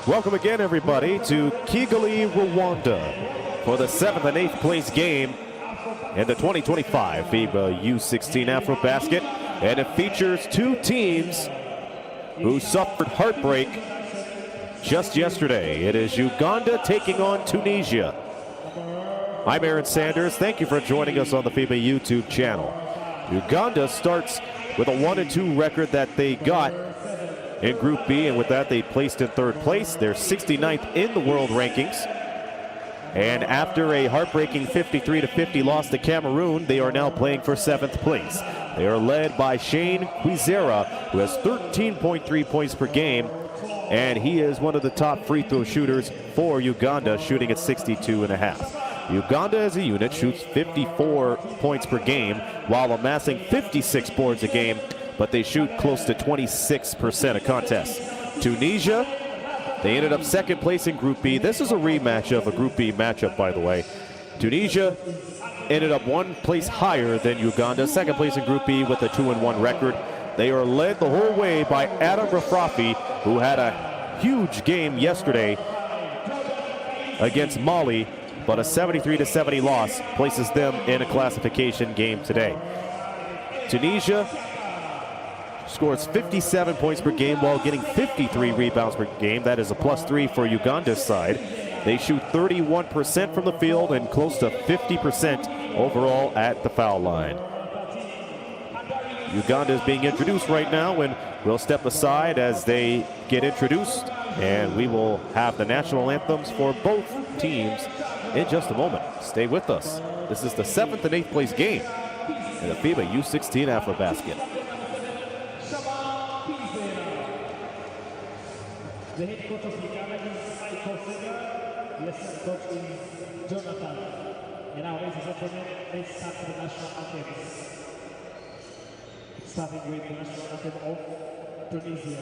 Welcome again, everybody, to Kigali, Rwanda for the 7th and 8th place game in the 2025 FIBA U16 AfroBasket. And it features two teams who suffered heartbreak just yesterday. It is Uganda taking on Tunisia. I'm Aaron Sanders. Thank you for joining us on the FIBA YouTube channel. Uganda starts with a 1-2 record that they got in Group B, and with that they placed in 3rd place. They're 69th in the world rankings. And after a heartbreaking 53-50 loss to Cameroon, they are now playing for 7th place. They are led by Shane Kwizera, who has 13.3 points per game, and he is one of the top free throw shooters for Uganda, shooting at 62.5. Uganda as a unit shoots 54 points per game while amassing 56 boards a game, but they shoot close to 26% of contests. Tunisia, they ended up 2nd place in Group B. This is a rematch of a Group B matchup, by the way. Tunisia ended up 1 place higher than Uganda, 2nd place in Group B with a 2-1 record. They are led the whole way by Adam Rafrafi, who had a huge game yesterday against Mali, but a 73-70 loss places them in a classification game today. Tunisia scores 57 points per game while getting 53 rebounds per game. That is a +3 for Uganda's side. They shoot 31% from the field and close to 50% overall at the foul line. Uganda is being introduced right now, and we'll step aside as they get introduced, and we will have the national anthems for both teams in just a moment. Stay with us. This is the 7th and 8th place game in the FIBA U16 AfroBasket. The head coach of Uganda is the assistant coach is Jonathan. And now, ladies and gentlemen, let's start the national anthems. Starting with the national anthem of Tunisia.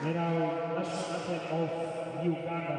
And our national anthem of Uganda.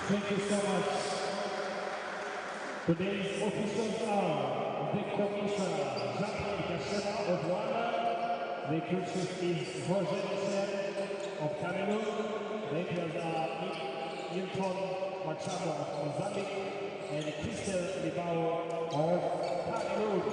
Thank you so much. Today's officials are the commissioner, Jean-Pierre of Rwanda, the crew chief is Roger of Cameroon, the players are Newton Machado of Mozambique, and Crystal Libao of Cameroon.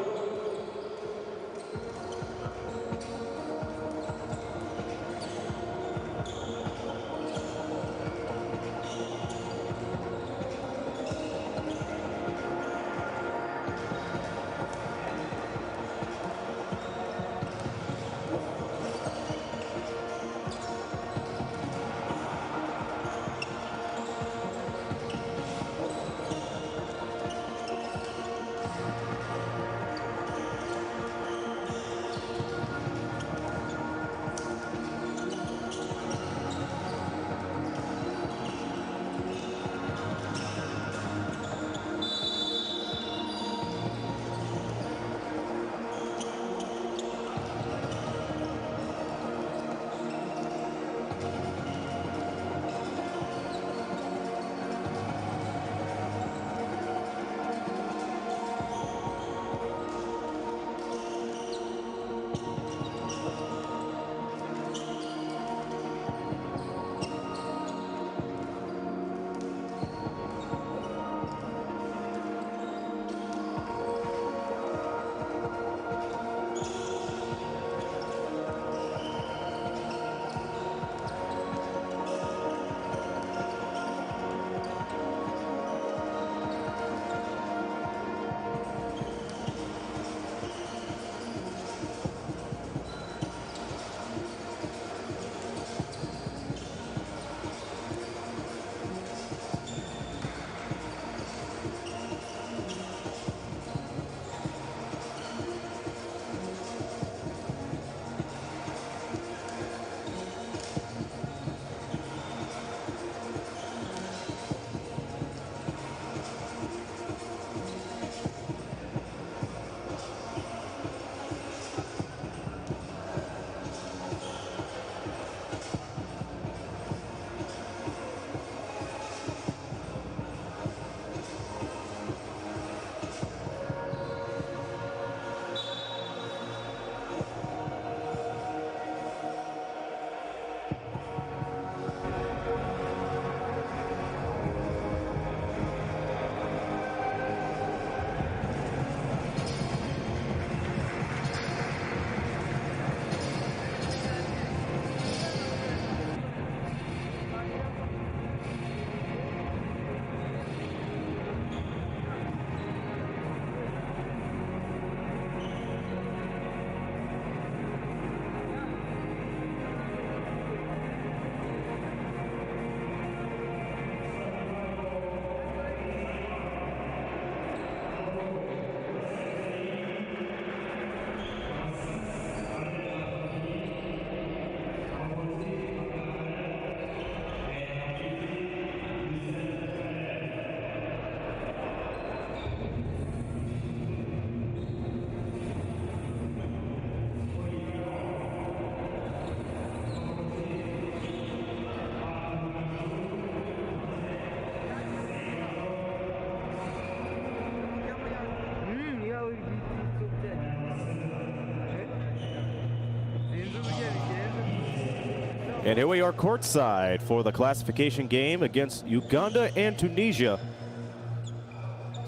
And here we are courtside for the classification game against Uganda and Tunisia.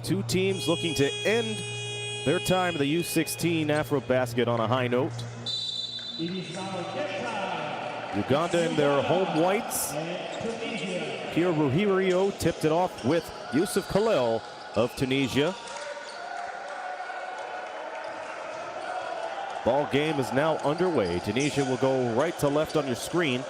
Two teams looking to end their time in the U16 AfroBasket on a high note. Uganda in their home whites. Pierre Ruhirio tipped it off with Yusuf Khalil of Tunisia. Ball game is now underway. Tunisia will go right to left on your screen.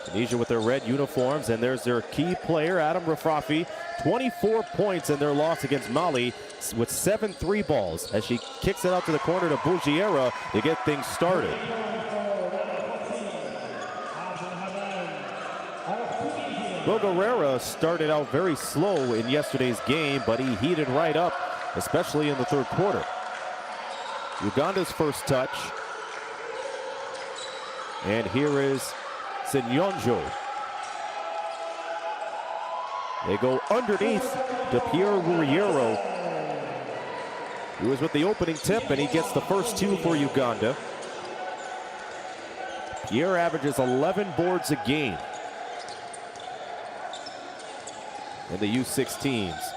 Tunisia with their red uniforms, and there's their key player, Adam Rafafi. 24 points in their loss against Mali with 7 3-balls as she kicks it out to the corner to Bougiera to get things started. Bogarera started out very slow in yesterday's game, but he heated right up, especially in the third quarter. Uganda's first touch. And here is Sinyonjo. They go underneath to Pierre Ruhirio. He was with the opening tip, and he gets the first 2 for Uganda. Pierre averages 11 boards a game. in the U16s.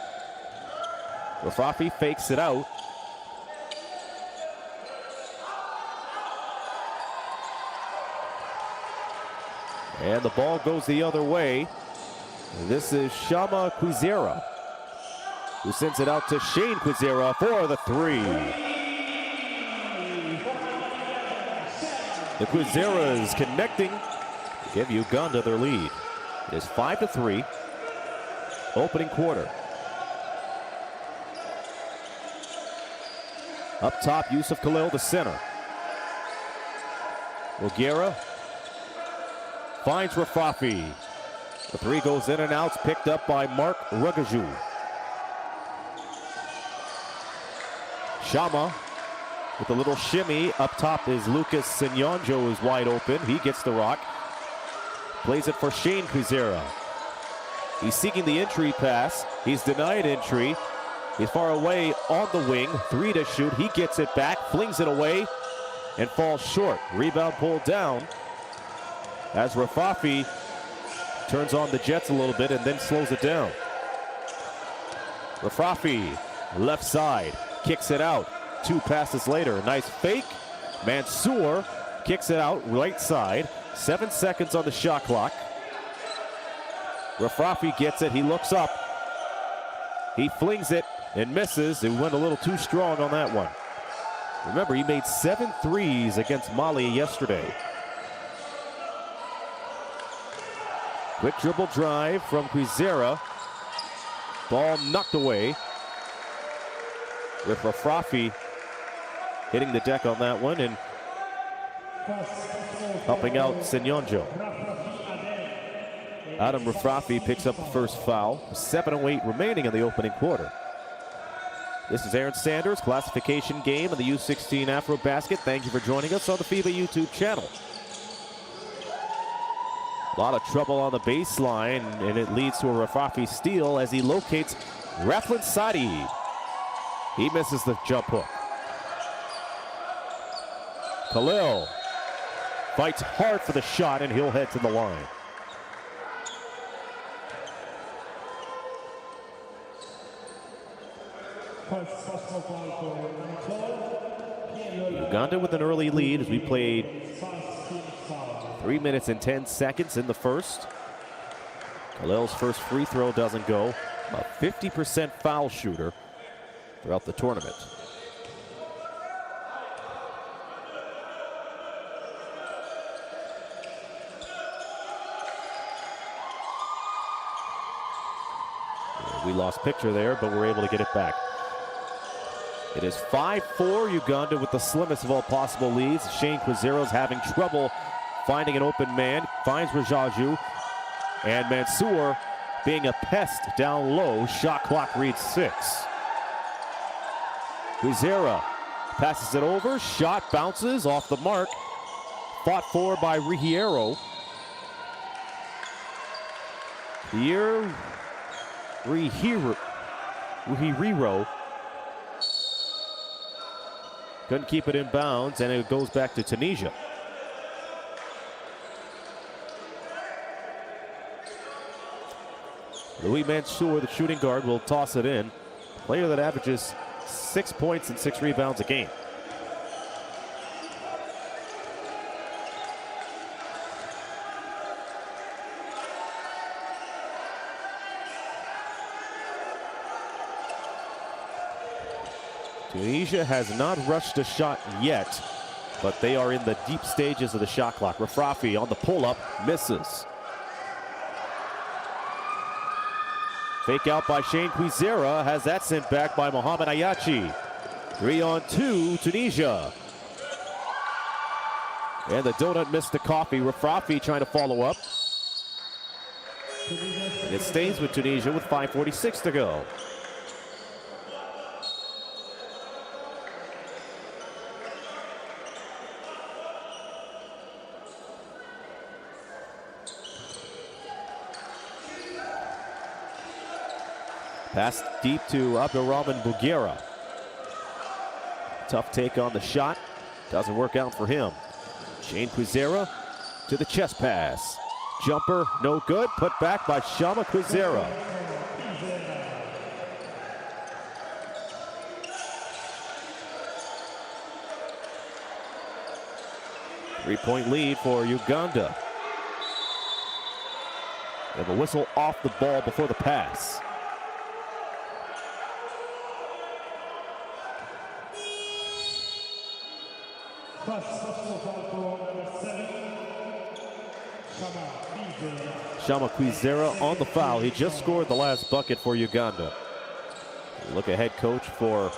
Rafafi fakes it out. And the ball goes the other way. This is Shama Kwizera, who sends it out to Shane Kwizera for the three. The Kwizeras connecting to give Uganda their lead. It is 5-3, opening quarter. Up top, Yusuf Khalil, the center. Mugera finds Rafafi. The three goes in and out, picked up by Mark Rugaju. Shama with a little shimmy. Up top is Lucas Sinyonjo, is wide open. He gets the rock. Plays it for Shane Kwizera. He's seeking the entry pass. He's denied entry. He's far away on the wing. Three to shoot. He gets it back, flings it away, and falls short. Rebound pulled down as Rafafi turns on the Jets a little bit and then slows it down. Rafafi, left side, kicks it out. Two passes later, nice fake. Mansour kicks it out, right side. 7 seconds on the shot clock. Rafafi gets it, he looks up. He flings it and misses. It went a little too strong on that one. Remember, he made 7 threes against Mali yesterday. Quick dribble drive from Kwizera. Ball knocked away. With Rafafi hitting the deck on that one and helping out Sinyonjo. Adam Rafafi picks up the first foul. 7:08 remaining in the opening quarter. This is Aaron Sanders, classification game in the U16 AfroBasket. Thank you for joining us on the FIBA YouTube channel. A lot of trouble on the baseline, and it leads to a Rafafi steal as he locates Raflin Sadi. He misses the jump hook. Khalil fights hard for the shot, and he'll head to the line. Uganda with an early lead as we played 3 minutes and 10 seconds in the first. Khalil's first free throw doesn't go. A 50% foul shooter throughout the tournament. We lost picture there, but we're able to get it back. It is 5-4, Uganda with the slimmest of all possible leads. Shane Kwizera's having trouble finding an open man, finds Rajaju, and Mansour being a pest down low. Shot clock reads 6. Kwizera passes it over, shot bounces off the mark. Fought for by Rihiero. Rihiro couldn't keep it in bounds, and it goes back to Tunisia. Louis Mansour, the shooting guard, will toss it in. Player that averages 6 points and 6 rebounds a game. Tunisia has not rushed a shot yet, but they are in the deep stages of the shot clock. Rafafi on the pull-up, misses. Fake out by Shane Kwizera, has that sent back by Mohamed Ayachi. 3-on-2, Tunisia. And the donut missed the coffee. Rafafi trying to follow up. And it stays with Tunisia with 5:46 to go. Pass deep to Abdurrahman Bugera. Tough take on the shot. Doesn't work out for him. Shane Kwizera to the chest pass. Jumper, no good. Put back by Shama Kwizera. 3-point lead for Uganda. They have a whistle off the ball before the pass. Shama Kwizera on the foul. He just scored the last bucket for Uganda. Look at head coach for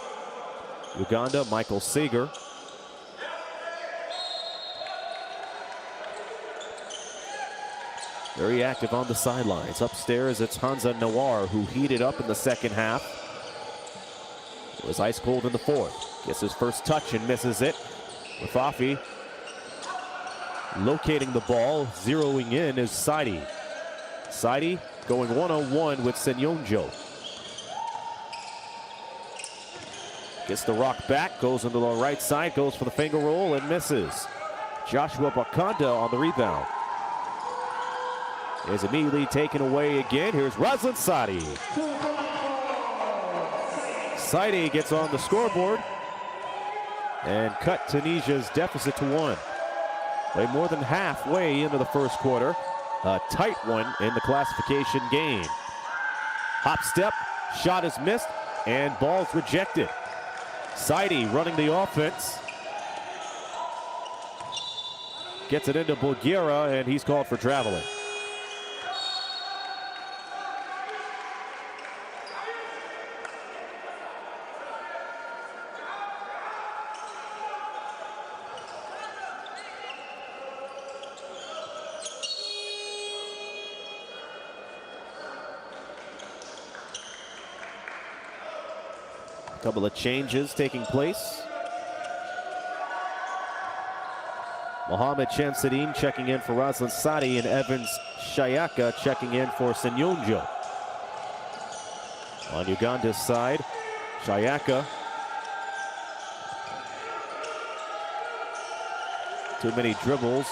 Uganda, Michael Sager. Very active on the sidelines. Upstairs, it's Hamza Nawar, who heated up in the second half. It was ice cold in the fourth. Gets his first touch and misses it. Rafafi locating the ball, zeroing in is Saidi. Saidi going one-on-one with Senyonjo. Gets the rock back, goes into the right side, goes for the finger roll and misses. Joshua Bakanda on the rebound. Is immediately taken away again. Here's Razlan Saidi. Saidi gets on the scoreboard and cut Tunisia's deficit to 1. Way more than halfway into the first quarter. A tight one in the classification game. Hop step, shot is missed, and ball's rejected. Saidi running the offense. Gets it into Bulgaria, and he's called for traveling. Couple of changes taking place. Mohamed Shamsuddin checking in for Razlan Saidi and Evans Shayaka checking in for Senyonjo. On Uganda's side, Shayaka. Too many dribbles.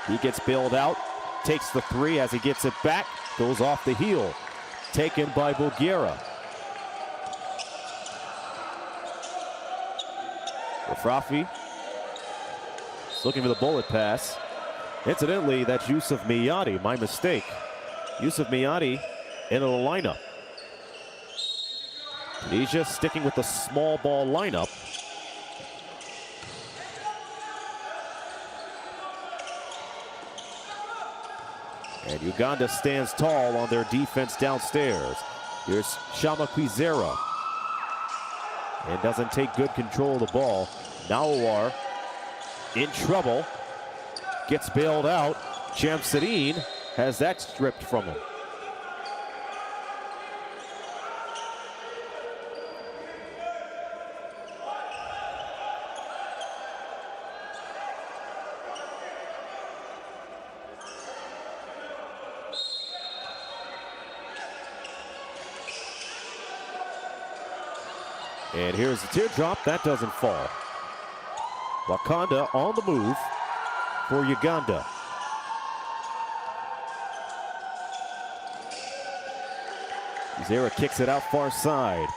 He gets bailed out, takes the three as he gets it back, goes off the heel. Taken by Bulgaria. Rafafi is looking for the bullet pass. Incidentally, that's Yusuf Miyati, my mistake. Yusuf Miyati into the lineup. Tunisia sticking with the small ball lineup. And Uganda stands tall on their defense downstairs. Here's Shama Kwizera. And doesn't take good control of the ball. Nawar in trouble. Gets bailed out. Shamsuddin has that stripped from him. And here's the teardrop. That doesn't fall. Wakanda on the move for Uganda. Zera kicks it out far side.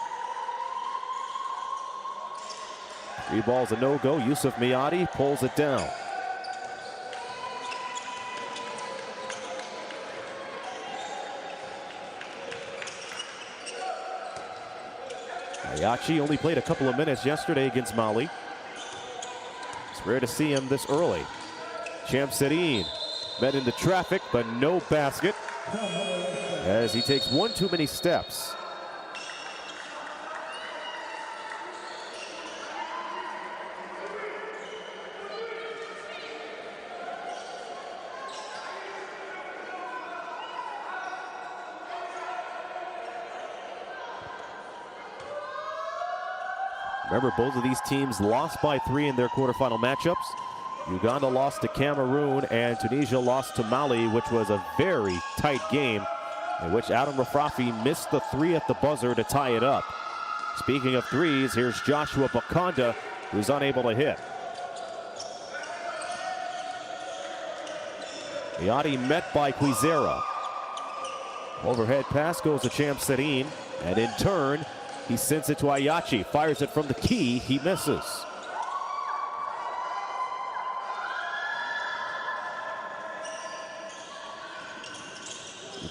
3 balls a no-go. Yusuf Miyati pulls it down. Ayachi only played a couple of minutes yesterday against Mali. It's rare to see him this early. Shamsuddin met into traffic, but no basket as he takes one too many steps. Remember, both of these teams lost by 3 in their quarterfinal matchups. Uganda lost to Cameroon and Tunisia lost to Mali, which was a very tight game in which Adam Rafafi missed the 3 at the buzzer to tie it up. Speaking of threes, here's Joshua Bakanda, who's unable to hit. Miyati met by Kwizera. Overhead pass goes to Shamsuddin, and in turn, he sends it to Ayachi, fires it from the key, he misses.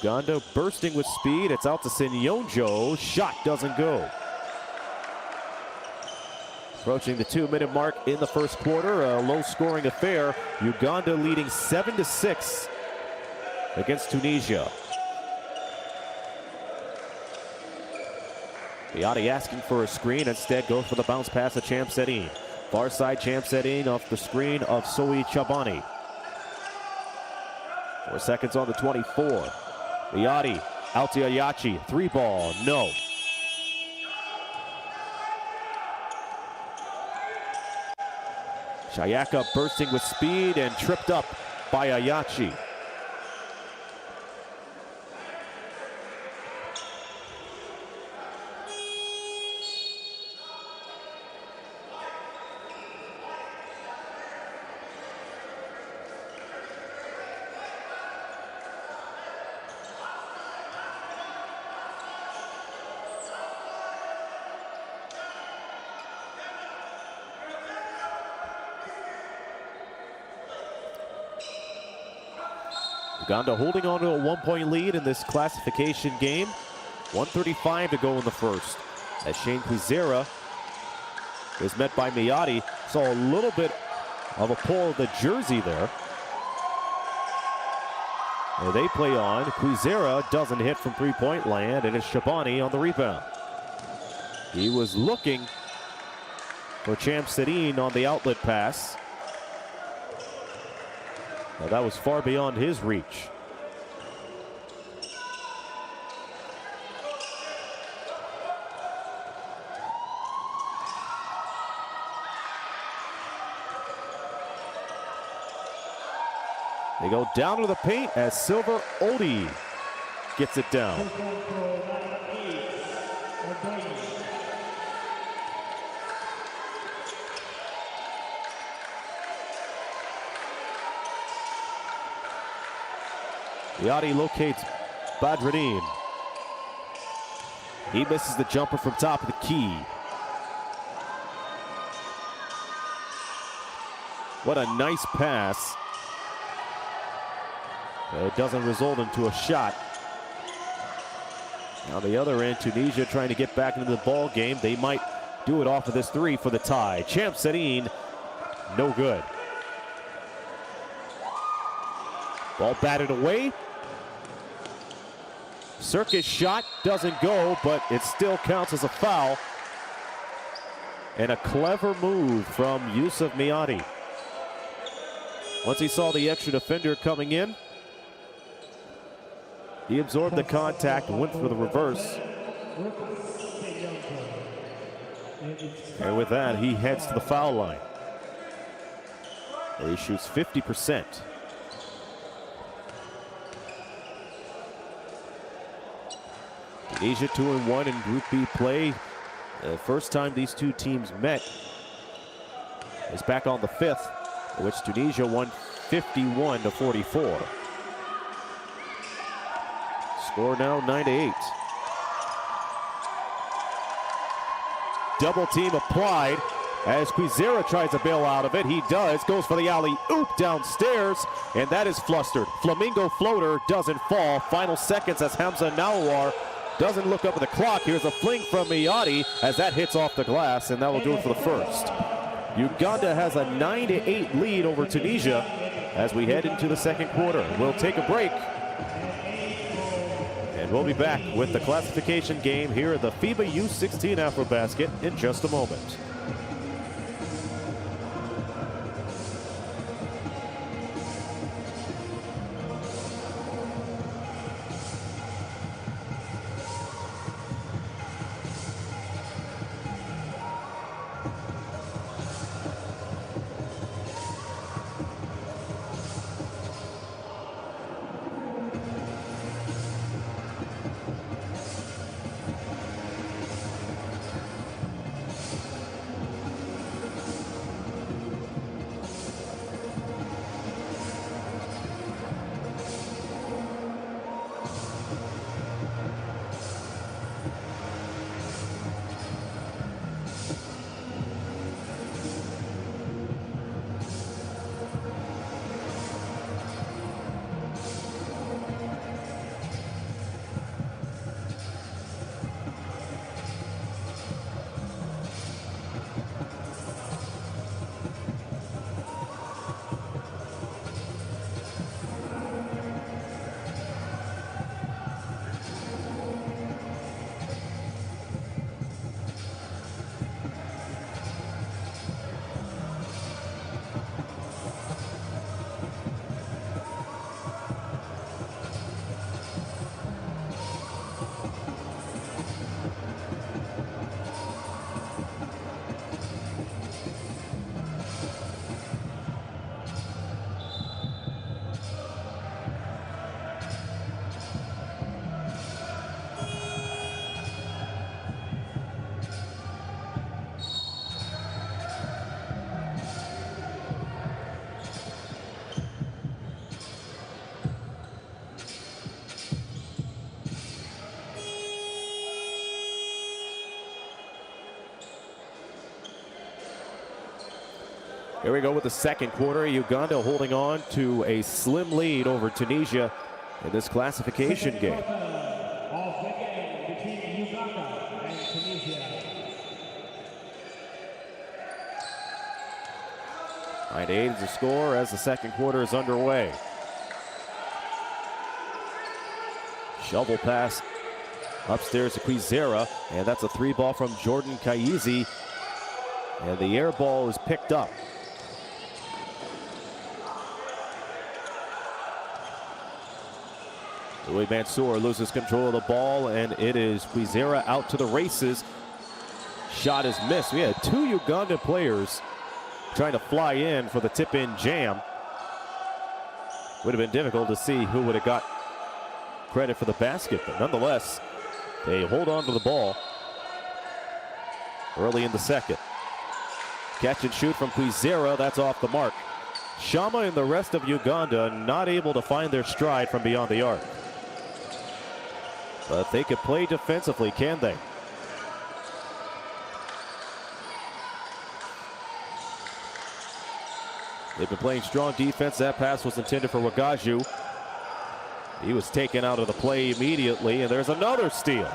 Uganda bursting with speed. It's out to Sinyonjo. Shot doesn't go. Approaching the 2-minute mark in the first quarter. A low-scoring affair. Uganda leading 7-6 against Tunisia. Biati asking for a screen. Instead goes for the bounce pass to Chamsedine. Far side Chamsedine off the screen of Soi Chabani. 4 seconds on the 24. Biati out to Ayachi. 3-ball. No. Shayaka bursting with speed and tripped up by Ayachi. Uganda holding on to a 1-point lead in this classification game. 1:35 to go in the first. As Shane Kwizera is met by Miati. Saw a little bit of a pull of the jersey there. And they play on. Kwizera doesn't hit from 3-point land, and it's Shabani on the rebound. He was looking for Chamsedine on the outlet pass. Now that was far beyond his reach. They go down to the paint as Silver Odi gets it down. Biati locates Badreddine. He misses the jumper from top of the key. What a nice pass. It doesn't result into a shot. On the other end, Tunisia trying to get back into the ball game. They might do it off of this three for the tie. Chamsedine, no good. Ball batted away. Circus shot doesn't go, but it still counts as a foul. And a clever move from Yusuf Miati. Once he saw the extra defender coming in, he absorbed the contact and went for the reverse. And with that, he heads to the foul line, where he shoots 50%. Tunisia 2-1 in Group B play. The first time these two teams met is back on the 5th, in which Tunisia won 51-44. Score now 9-8. Double team applied as Kwizera tries to bail out of it. He does, goes for the alley-oop downstairs, and that is flustered. Flamingo floater doesn't fall. Final seconds as Hamza Nawar doesn't look up at the clock. Here's a fling from Miati as that hits off the glass, and that will do it for the first. Uganda has a 9-8 lead over Tunisia as we head into the second quarter. We'll take a break, and we'll be back with the classification game here at the FIBA U16 AfroBasket in just a moment. Here we go with the second quarter. Uganda holding on to a slim lead over Tunisia in this classification game. Of the game between Uganda and Tunisia. 9-8 is the score as the second quarter is underway. Shovel pass upstairs to Kwizera, and that's a three ball from Jordan Kaizi, and the air ball is picked up. Louis Mansour loses control of the ball, and it is Kwizera out to the races. Shot is missed. We had two Ugandan players trying to fly in for the tip-in jam. Would have been difficult to see who would have got credit for the basket, but nonetheless, they hold on to the ball early in the second. Catch and shoot from Kwizera, that's off the mark. Shama and the rest of Uganda not able to find their stride from beyond the arc. But they could play defensively, can they? They've been playing strong defense. That pass was intended for Wagaju. He was taken out of the play immediately, and there's another steal.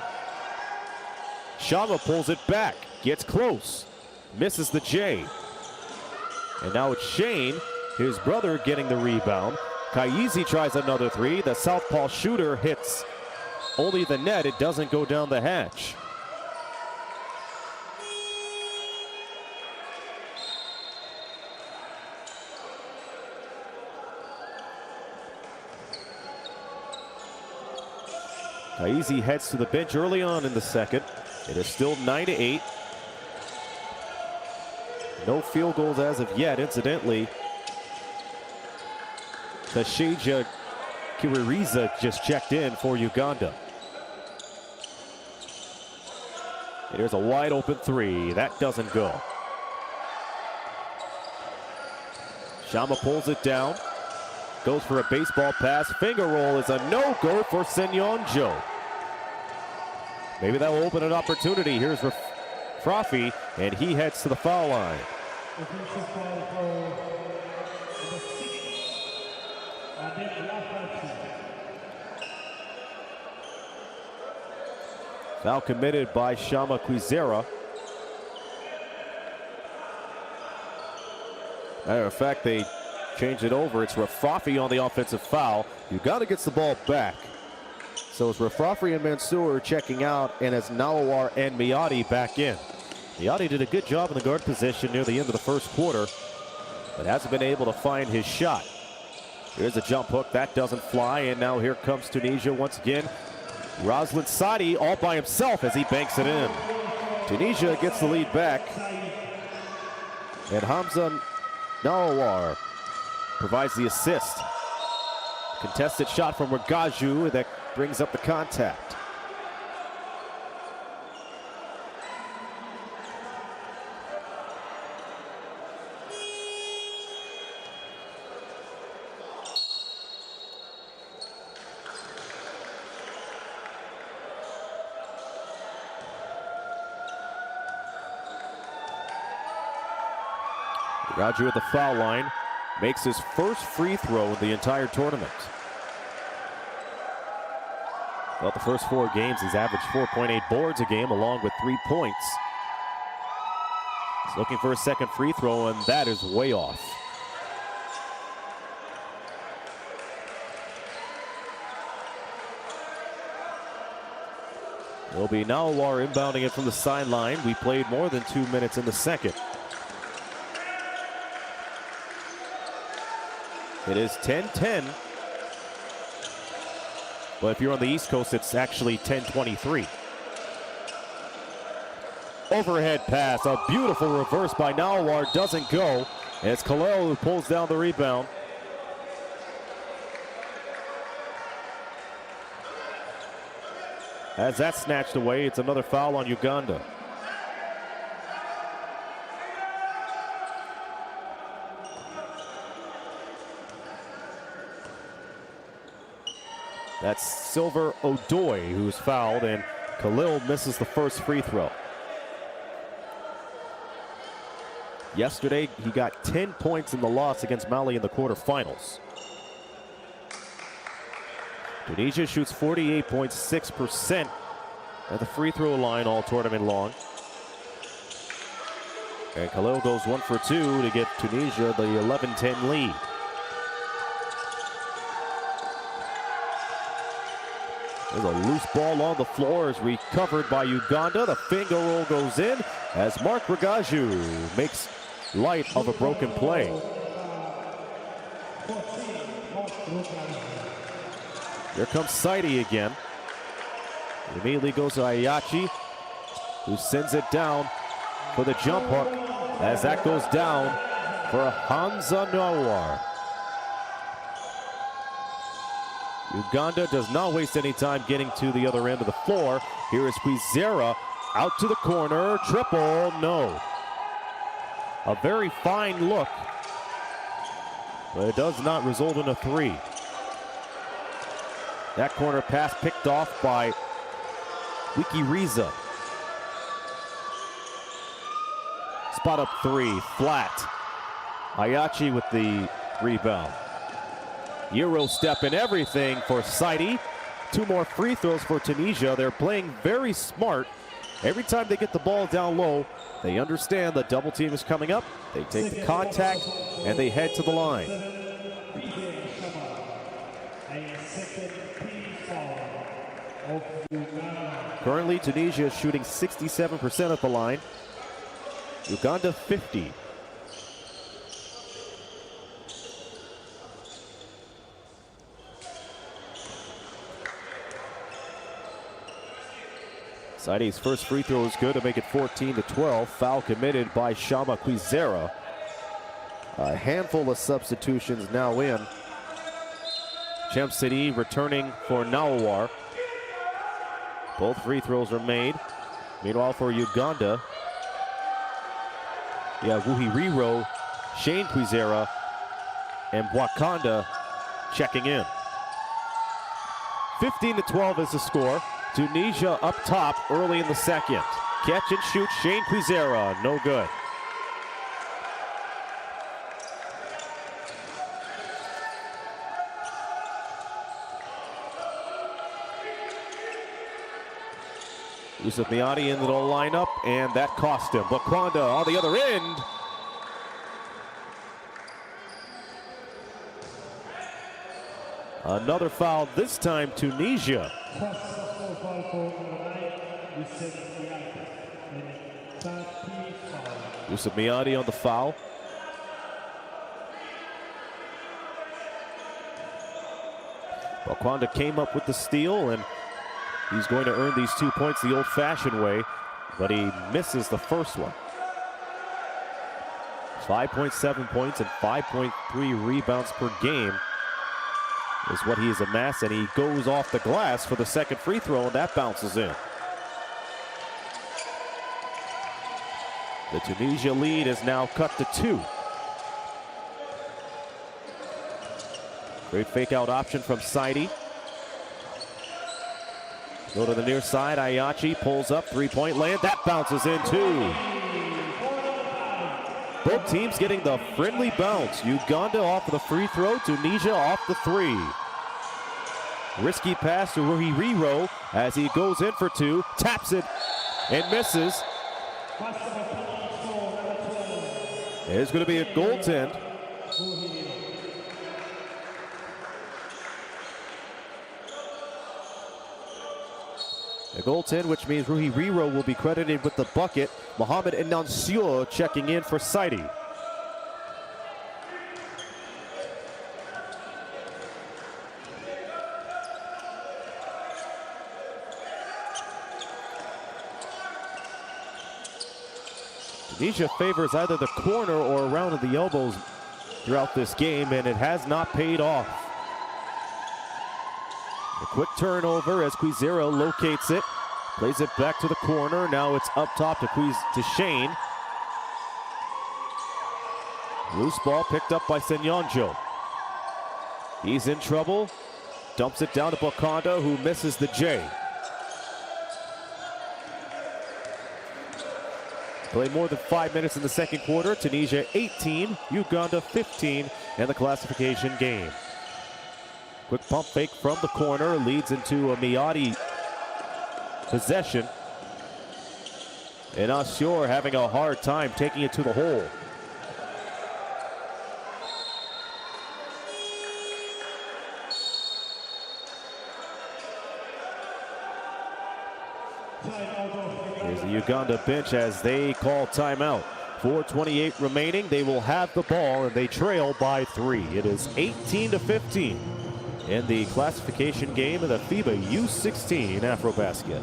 Shama pulls it back, gets close, misses the J. And now it's Shane, his brother, getting the rebound. Kaizi tries another three. The southpaw shooter hits only the net. It doesn't go down the hatch. Kaizi heads to the bench early on in the second. It is still 9-8. No field goals as of yet, incidentally. Tashija Kiririza just checked in for Uganda. Here's a wide open three. That doesn't go. Shama pulls it down. Goes for a baseball pass. Finger roll is a no-go for Senyonjo. Maybe that will open an opportunity. Here's Frafi, and he heads to the foul line. Foul committed by Shama Kwizera. Matter of fact, they changed it over. It's Rafafi on the offensive foul. Uganda gets the ball back. So it's Rafafi and Mansour checking out, and it's Nawar and Miyati back in. Miyati did a good job in the guard position near the end of the first quarter, but hasn't been able to find his shot. Here's a jump hook. That doesn't fly, and now here comes Tunisia once again. Roslan Sadi all by himself as he banks it in. Tunisia gets the lead back, and Hamza Nawar provides the assist. Contested shot from Wagaju that brings up the contact. Wagaju at the foul line makes his first free throw in the entire tournament. Well, the first 4 games, he's averaged 4.8 boards a game along with 3 points. He's looking for a second free throw, and that is way off. It'll be Nawar inbounding it from the sideline. We played more than 2 minutes in the second. It is 10-10. But if you're on the East Coast, it's actually 10-23. Overhead pass, a beautiful reverse by Nawar, doesn't go. And it's Kalel who pulls down the rebound. As that's snatched away, it's another foul on Uganda. That's Silver Odoi who's fouled, and Khalil misses the first free throw. Yesterday, he got 10 points in the loss against Mali in the quarterfinals. Tunisia shoots 48.6% at the free throw line all tournament long. And Khalil goes 1 for 2 to get Tunisia the 11-10 lead. There's a loose ball on the floor, is recovered by Uganda. The finger roll goes in as Mark Regaju makes light of a broken play. Here comes Saidi again. It immediately goes to Ayachi, who sends it down for the jump hook as that goes down for Hamza Nawar. Uganda does not waste any time getting to the other end of the floor. Here is Kwizera out to the corner, triple, no. A very fine look, but it does not result in a three. That corner pass picked off by Wiki Riza. Spot up three, flat. Ayachi with the rebound. Euro step and everything for Saidi. 2 more free throws for Tunisia. They're playing very smart. Every time they get the ball down low, they understand the double team is coming up. They take the contact and they head to the line. Currently, Tunisia is shooting 67% at the line. Uganda 50. Saidi's first free throw is good to make it 14-12. Foul committed by Shama Kwizera. A handful of substitutions now in. Chemsidi returning for Nawar. Both free throws are made. Meanwhile for Uganda, Wuhi Riro, Shane Kwizera, and Bwakanda checking in. 15-12 is the score. Tunisia up top early in the second. Catch and shoot, Shane Kwizera, no good. Yusuf Miati into the lineup, and that cost him. Bwakanda on the other end. Another foul, this time Tunisia. Yusuf Miati on the foul. Bwakanda came up with the steal, and he's going to earn these 2 points the old-fashioned way, but he misses the first one. 5.7 points and 5.3 rebounds per game is what he has amassed, and he goes off the glass for the second free throw, and that bounces in. The Tunisia lead is now cut to 2. Great fake-out option from Saidi. Go to the near side, Ayachi pulls up, three-point land, that bounces in too. Both teams getting the friendly bounce. Uganda off of the free throw, Tunisia off the three. Risky pass to Ruhi Riro as he goes in for 2, taps it and misses. There's going to be a goaltend. A goaltend, which means Ruhi Riro will be credited with the bucket. Mohamed Inansio checking in for Saidi. Tunisia favors either the corner or around the elbows throughout this game, and it has not paid off. A quick turnover as Kwizera locates it, plays it back to the corner. Now it's up top to Shane. Loose ball picked up by Senyonjo. He's in trouble, dumps it down to Bwakanda, who misses the J. Played more than 5 minutes in the second quarter. Tunisia 18, Uganda 15 in the classification game. Quick pump fake from the corner leads into a Miyati possession. And Assur having a hard time taking it to the hole. Here's the Uganda bench as they call timeout. 4:28 remaining. They will have the ball and they trail by 3. It is 18-15 in the classification game of the FIBA U16 AfroBasket.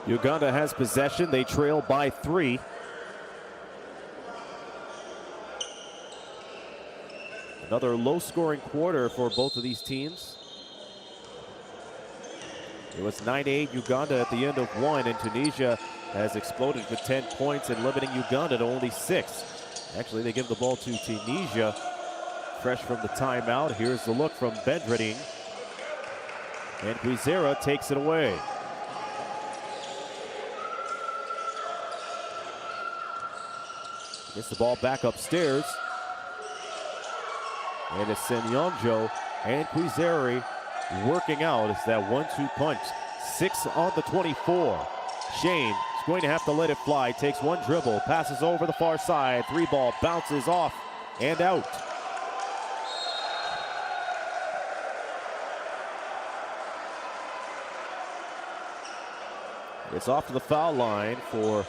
Uganda has possession. They trail by 3. Another low-scoring quarter for both of these teams. It was 9-8 Uganda at the end of 1, and Tunisia has exploded with 10 points and limiting Uganda to only 6. Actually, they give the ball to Tunisia, fresh from the timeout. Here's the look from Bedredding, and Kwizera takes it away. Gets the ball back upstairs. And it's Senyonjo and Kwizera working out. It's that 1-2 punch. 6 on the 24. Shane is going to have to let it fly. Takes one dribble, passes over the far side. 3 ball bounces off and out. It's off to the foul line for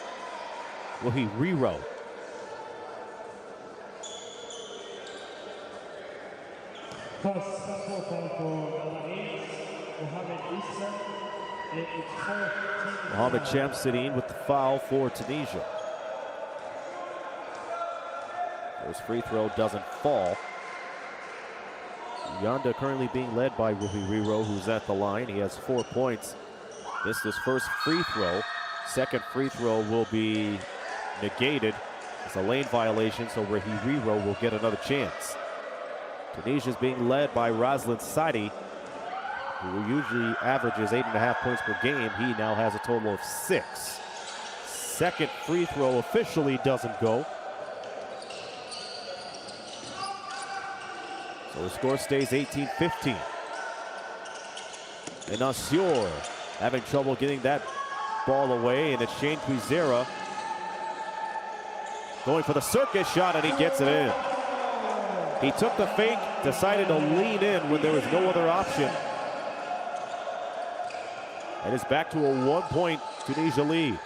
Ruhiriro. Mohamed Shamsuddin with the foul for Tunisia. First free throw doesn't fall. Uganda currently being led by Ruhiriro, who's at the line. He has 4 points. Missed his first free throw. Second free throw will be negated. It's a lane violation, so Ruhiriro will get another chance. Tunisia is being led by Razlan Sadi, who usually averages 8.5 points per game. He now has a total of 6. Second free throw officially doesn't go. So the score stays 18-15. And Assur having trouble getting that ball away, and it's Shane Kwizera going for the circus shot, and he gets it in. He took the fake, decided to lean in when there was no other option. And it's back to a 1-point Tunisia lead.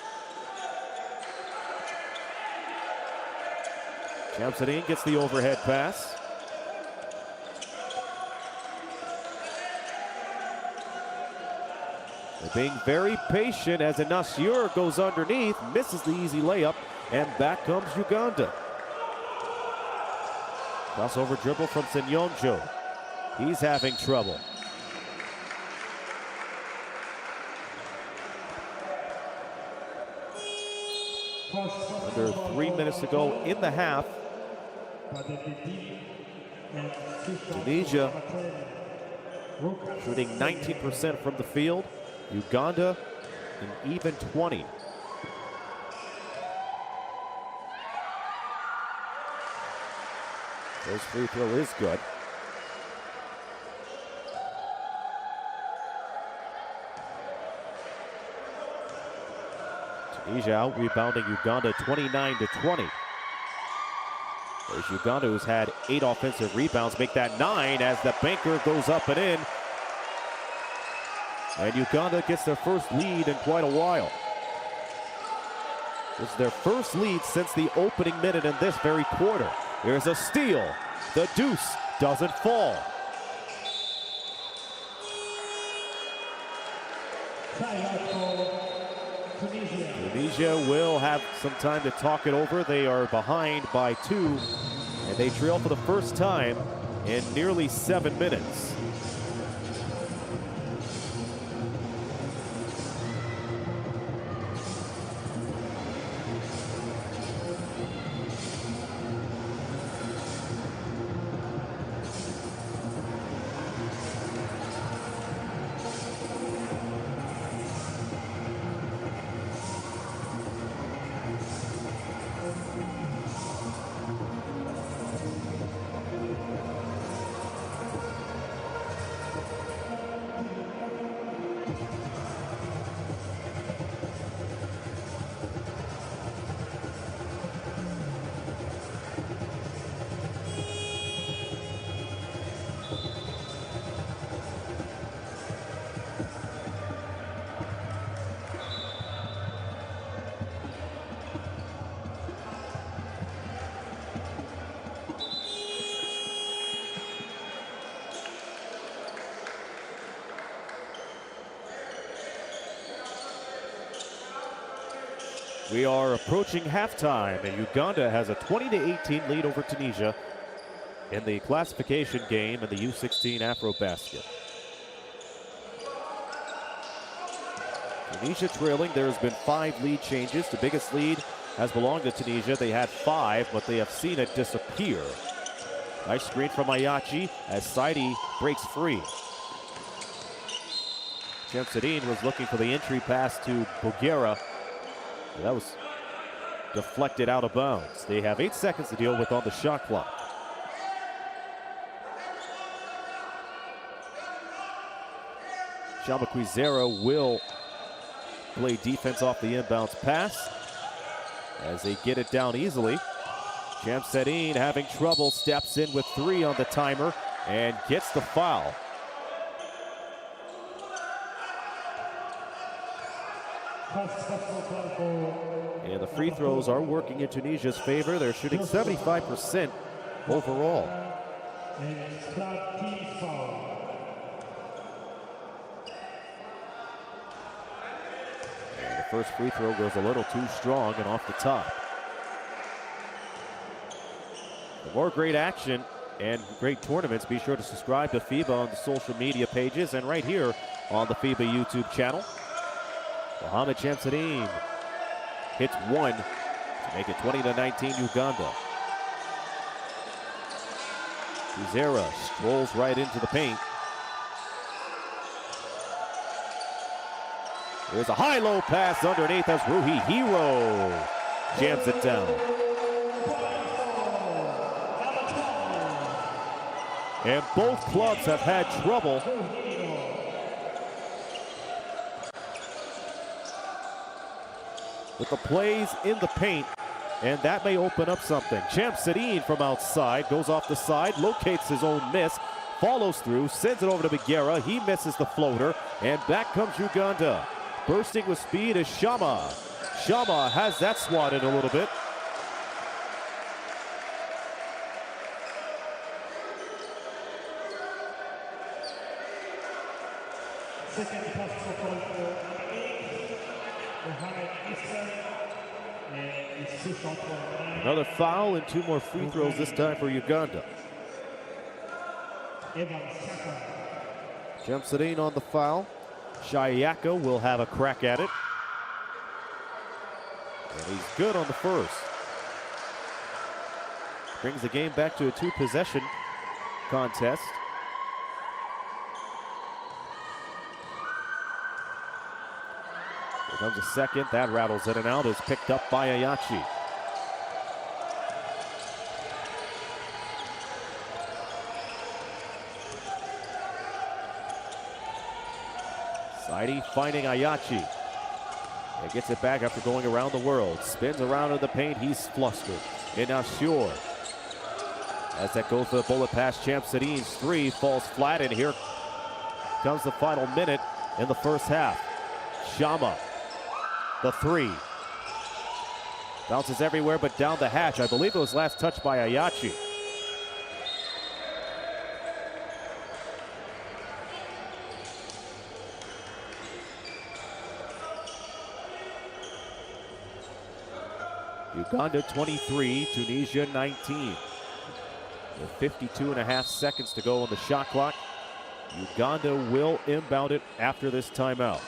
Shamsuddin gets the overhead pass. They're being very patient as Assur goes underneath, misses the easy layup, and back comes Uganda. Crossover dribble from Senyonjo. He's having trouble. Under 3 minutes to go in the half. Tunisia shooting 19% from the field. Uganda an even 20. First free throw is good. Tunisia out rebounding Uganda 29-20. As Uganda, who's had 8 offensive rebounds, make that 9 as the banker goes up and in. And Uganda gets their first lead in quite a while. This is their first lead since the opening minute in this very quarter. There's a steal. The deuce doesn't fall. Tunisia will have some time to talk it over. They are behind by 2, and they trail for the first time in nearly 7 minutes. We are approaching halftime, and Uganda has a 20-18 lead over Tunisia in the classification game in the U16 AfroBasket. Tunisia trailing. There's been 5 lead changes. The biggest lead has belonged to Tunisia. They had 5, but they have seen it disappear. Nice screen from Ayachi as Saidi breaks free. Shamsuddin was looking for the entry pass to Bugera. That was deflected out of bounds. They have 8 seconds to deal with on the shot clock. Shamakwizera will play defense off the inbounds pass as they get it down easily. Shamsuddin having trouble, steps in with 3 on the timer and gets the foul. And the free throws are working in Tunisia's favor. They're shooting 75% overall. And the first free throw goes a little too strong and off the top. For more great action and great tournaments, be sure to subscribe to FIBA on the social media pages and right here on the FIBA YouTube channel. Mohamed Shamsuddin hits 1 to make it 20-19 Uganda. Kwizera strolls right into the paint. There's a high-low pass underneath as Ruhi Hero jams it down. And both clubs have had trouble with the plays in the paint, and that may open up something. Shamsuddin from outside goes off the side, locates his own miss, follows through, sends it over to Bugera. He misses the floater, and back comes Uganda. Bursting with speed is Shama. Shama has that swatted a little bit. Another foul and 2 more free throws this time for Uganda. Shamsuddin on the foul. Shayaka will have a crack at it. And he's good on the first. Brings the game back to a 2-possession contest. Here comes a second. That rattles in and out. Is picked up by Ayachi. Saidi finding Ayachi. And gets it back after going around the world. Spins around in the paint. He's flustered. And now Sure. As that goes for the bullet pass, Champ Sedin's three falls flat, and here comes the final minute in the first half. Shama, the three. Bounces everywhere but down the hatch. I believe it was last touched by Ayachi. Uganda 23, Tunisia 19. With 52.5 seconds to go on the shot clock. Uganda will inbound it after this timeout.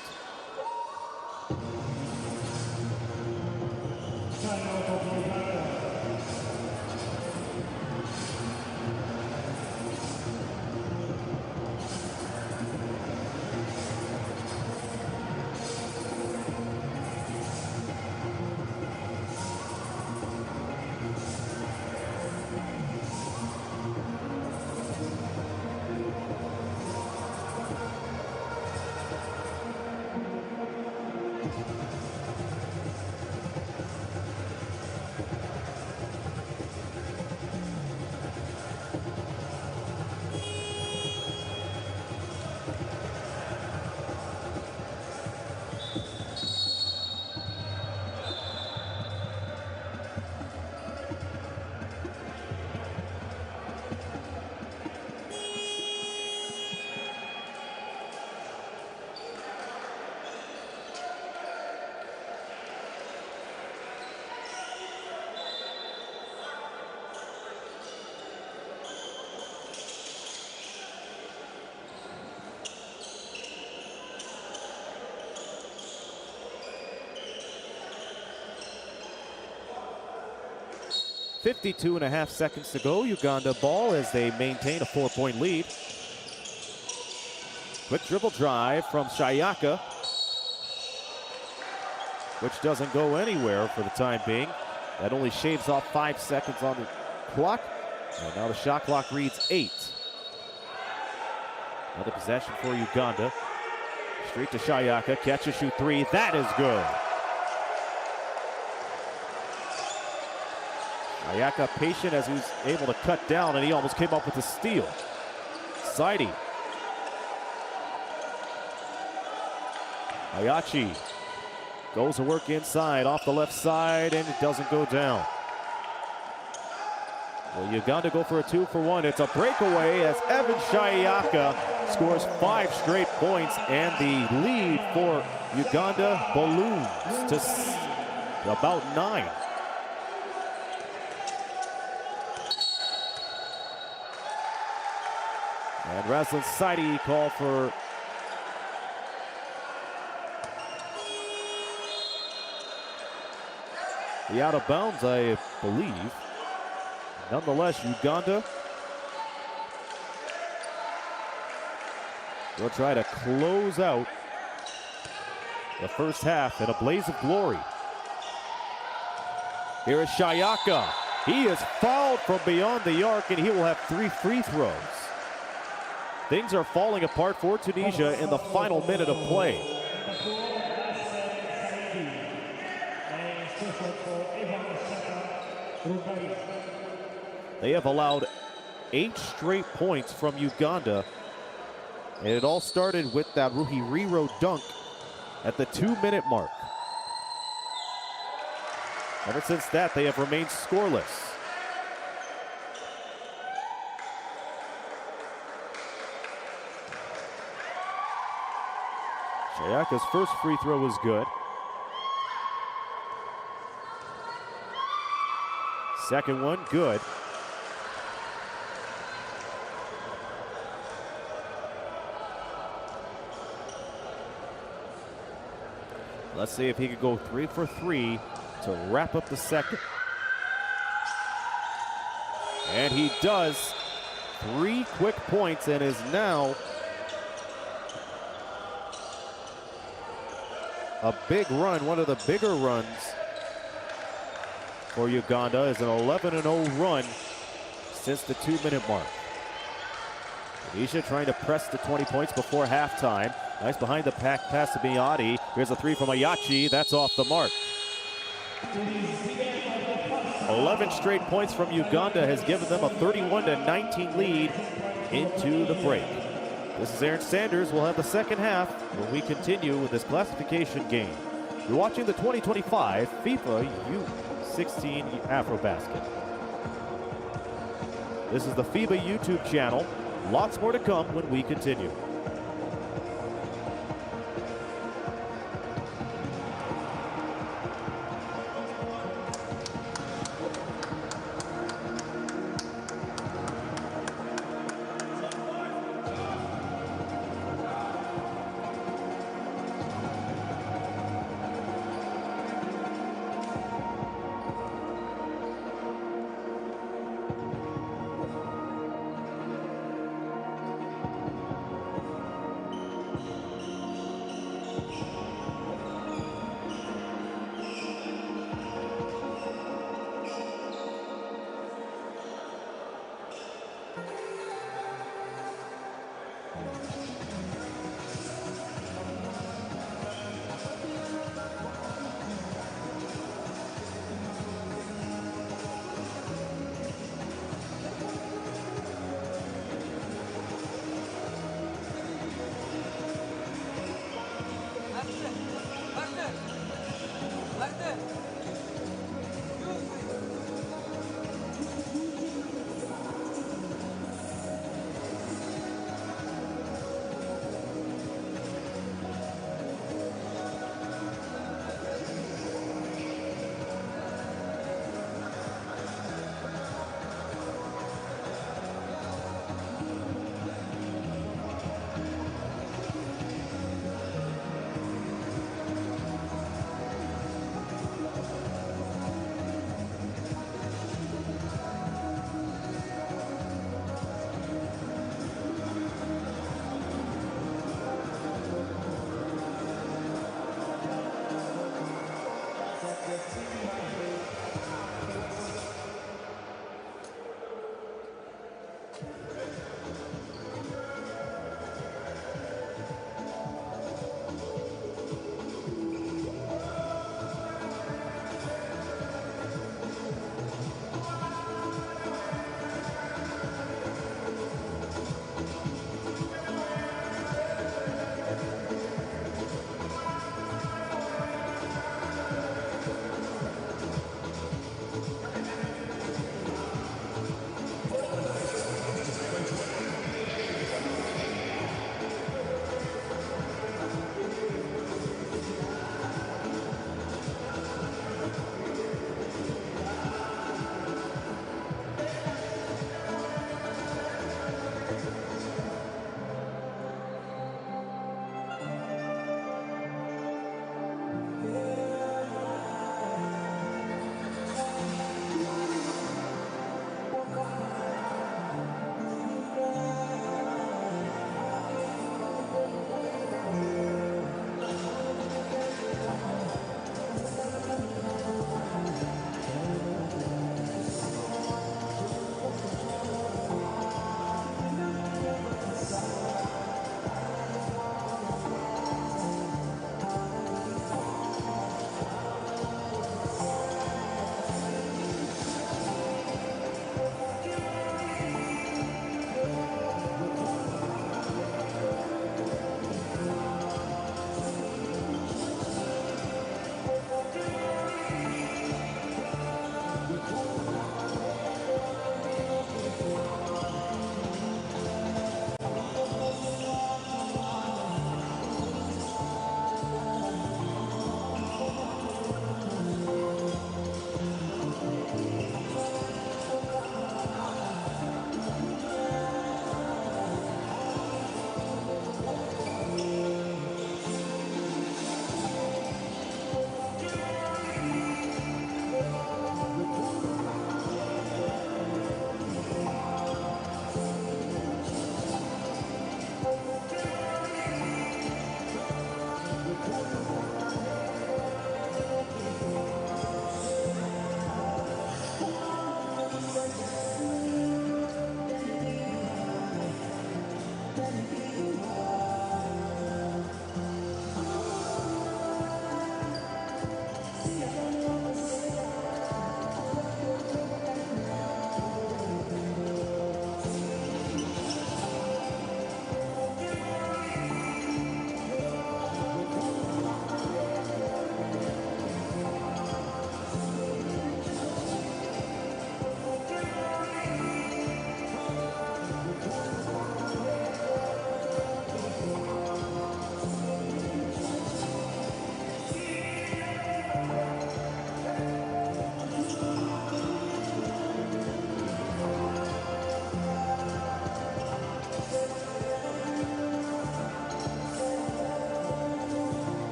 .52.5 seconds to go. Uganda ball as they maintain a 4-point lead. Quick dribble drive from Shayaka, which doesn't go anywhere for the time being. That only shaves off 5 seconds on the clock. And now the shot clock reads 8. Another possession for Uganda. Straight to Shayaka. Catch and shoot three. That is good. Ayaka patient as he was able to cut down, and he almost came up with a steal. Saidi. Ayachi goes to work inside off the left side, and it doesn't go down. Well, Uganda go for a 2-for-1. It's a breakaway as Evan Shayaka scores 5 straight points, and the lead for Uganda balloons to about 9. And Razlan Saidi called for the out of bounds, I believe. Nonetheless, Uganda will try to close out the first half in a blaze of glory. Here is Shayaka. He is fouled from beyond the arc, and he will have 3 free throws. Things are falling apart for Tunisia in the final minute of play. They have allowed 8 straight points from Uganda. And it all started with that Ruhiriro dunk at the 2-minute mark. Ever since that, they have remained scoreless. Shayaka's first free throw was good. Second one, good. Let's see if he could go 3 for 3 to wrap up the second. And he does. 3 quick points and is now a big run, one of the bigger runs for Uganda, is an 11-0 run since the 2-minute mark. Tunisia trying to press the 20 points before halftime. Nice behind the pack pass to Miyati. Here's a three from Ayachi. That's off the mark. 11 straight points from Uganda has given them a 31-19 lead into the break. This is Aaron Sanders. We'll have the second half when we continue with this classification game. You're watching the 2025 FIBA U16 AfroBasket. This is the FIBA YouTube channel. Lots more to come when we continue.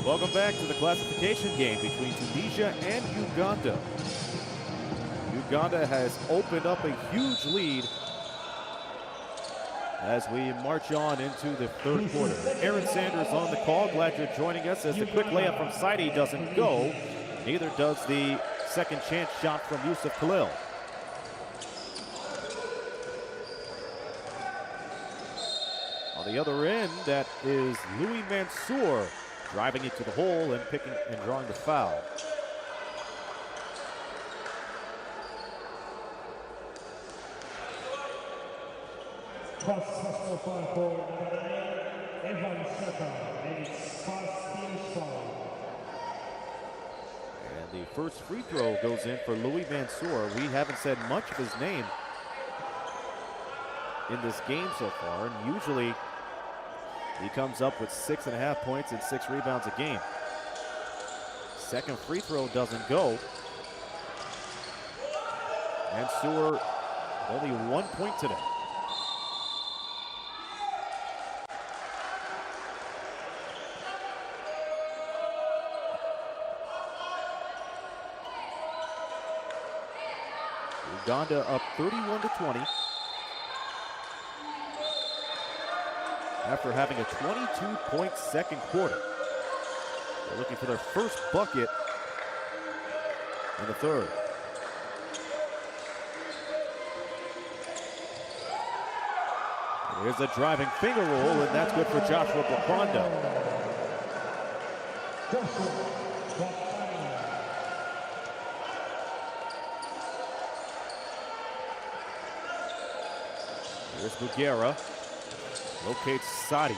Welcome back to the classification game between Tunisia and Uganda. Uganda has opened up a huge lead as we march on into the third quarter. Aaron Sanders on the call. Glad you're joining us as the quick layup from Saidi doesn't go. Neither does the second chance shot from Yusuf Khalil. On the other end, that is Louis Mansour driving it to the hole and picking and drawing the foul. Personal foul for Evan Saka, and it's first team foul. And the first free throw goes in for Louis Mansour. We haven't said much of his name in this game so far, and usually he comes up with 6.5 points and 6 rebounds a game. Second free throw doesn't go. Mansour only 1 point today. Uganda up 31-20. After having a 22-point second quarter. They're looking for their first bucket in the third. Here's a driving finger roll, and that's good for Joshua Bakwanda. Here's Mugera. Locates Saidi.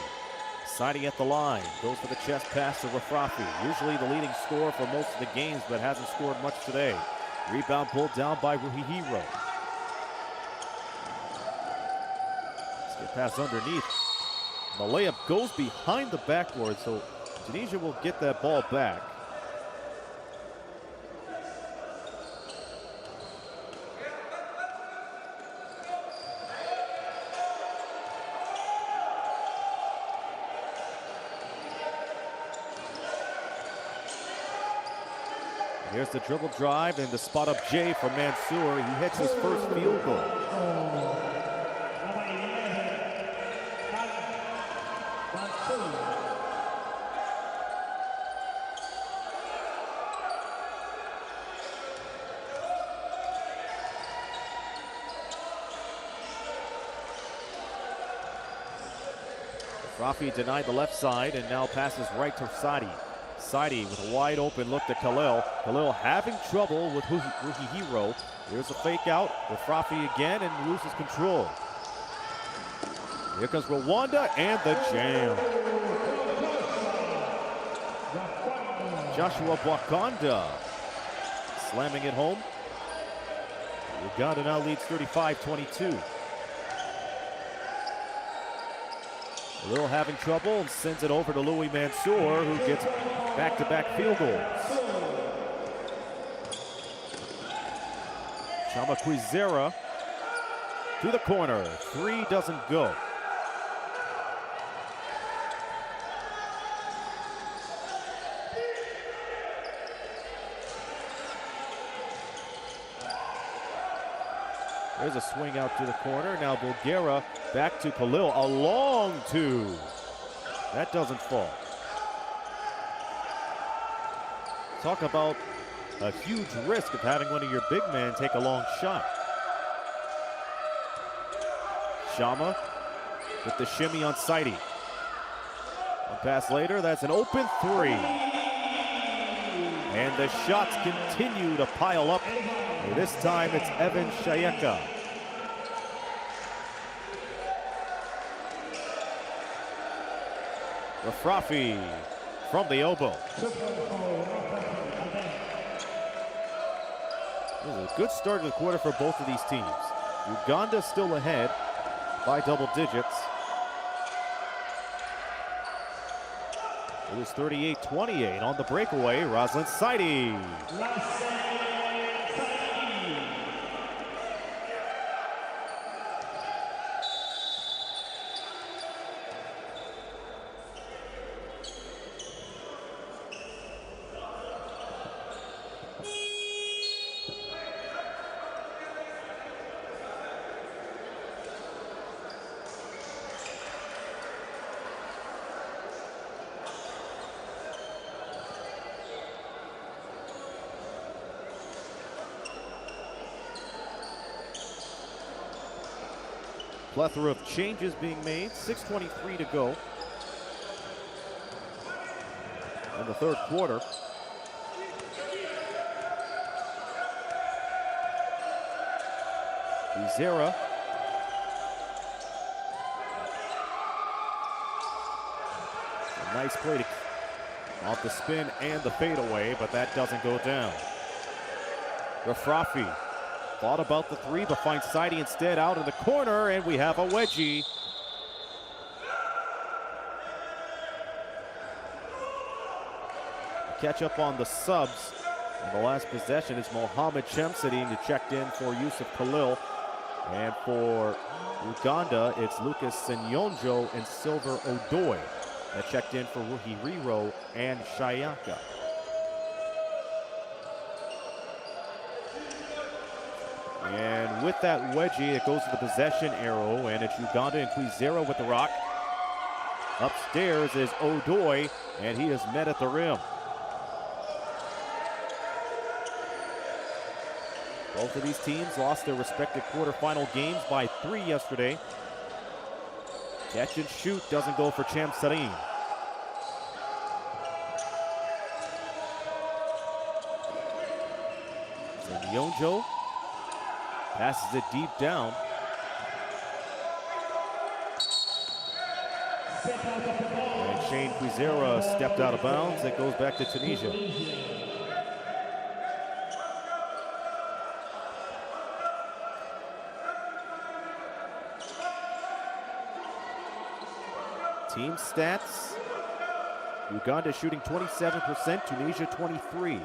Saidi at the line. Goes for the chest pass to Rafrafi. Usually the leading scorer for most of the games, but hasn't scored much today. Rebound pulled down by Ruhihiro. Let's get pass underneath. The layup goes behind the backboard, so Tunisia will get that ball back. Here's the dribble drive and the spot up J for Mansour. He hits his first field goal. Rafi denied the left side and now passes right to Sadi. Sadi with a wide open look to Khalil. Khalil having trouble with Ruhi Hero. Here's a fake out with Rafi again and loses control. Here comes Rwanda and the jam. Joshua Bwakanda slamming it home. Uganda now leads 35-22. Khalil having trouble and sends it over to Louis Mansour, who gets back-to-back field goals. Chama Kwizera to the corner. Three doesn't go. There's a swing out to the corner. Now Bulgara back to Khalil. A long two. That doesn't fall. Talk about a huge risk of having one of your big men take a long shot. Shama with the shimmy on Saidi. One pass later, that's an open three. And the shots continue to pile up. This time it's Evan Shayeka. Rafrafi from the elbow. This is a good start to the quarter for both of these teams. Uganda still ahead by double digits. It was 38-28 on the breakaway. Roslyn Saidi. Plethora of changes being made. 6:23 to go in the third quarter. Bizera. A nice play to off the spin and the fadeaway, but that doesn't go down. Rafrafi thought about the three, but finds Saidi instead out in the corner, and we have a wedgie. Catch up on the subs. And the last possession is Mohamed Chemsadine who checked in for Yusuf Khalil. And for Uganda, it's Lucas Senyonjo and Silver Odoi that checked in for Ruhi Riro and Shayaka. And with that wedgie, it goes to the possession arrow, and it's Uganda and Kwizera with the rock. Upstairs is Odoi, and he is met at the rim. Both of these teams lost their respective quarterfinal games by 3 yesterday. Catch and shoot doesn't go for Chamsarin. Senyonjo passes it deep down. And Shane Kwizera stepped out of bounds. It goes back to Tunisia. Team stats. Uganda shooting 27%, Tunisia 23%.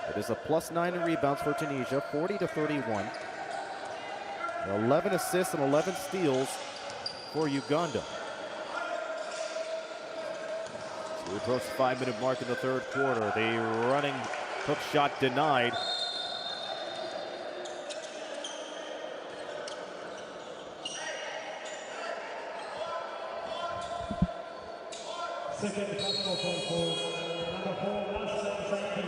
It is a +9 in rebounds for Tunisia, 40-31. 11 assists and 11 steals for Uganda. So we approach the 5-minute mark in the third quarter. They running Hook shot denied. Second basketball foul for number 4, Nasser Saidi.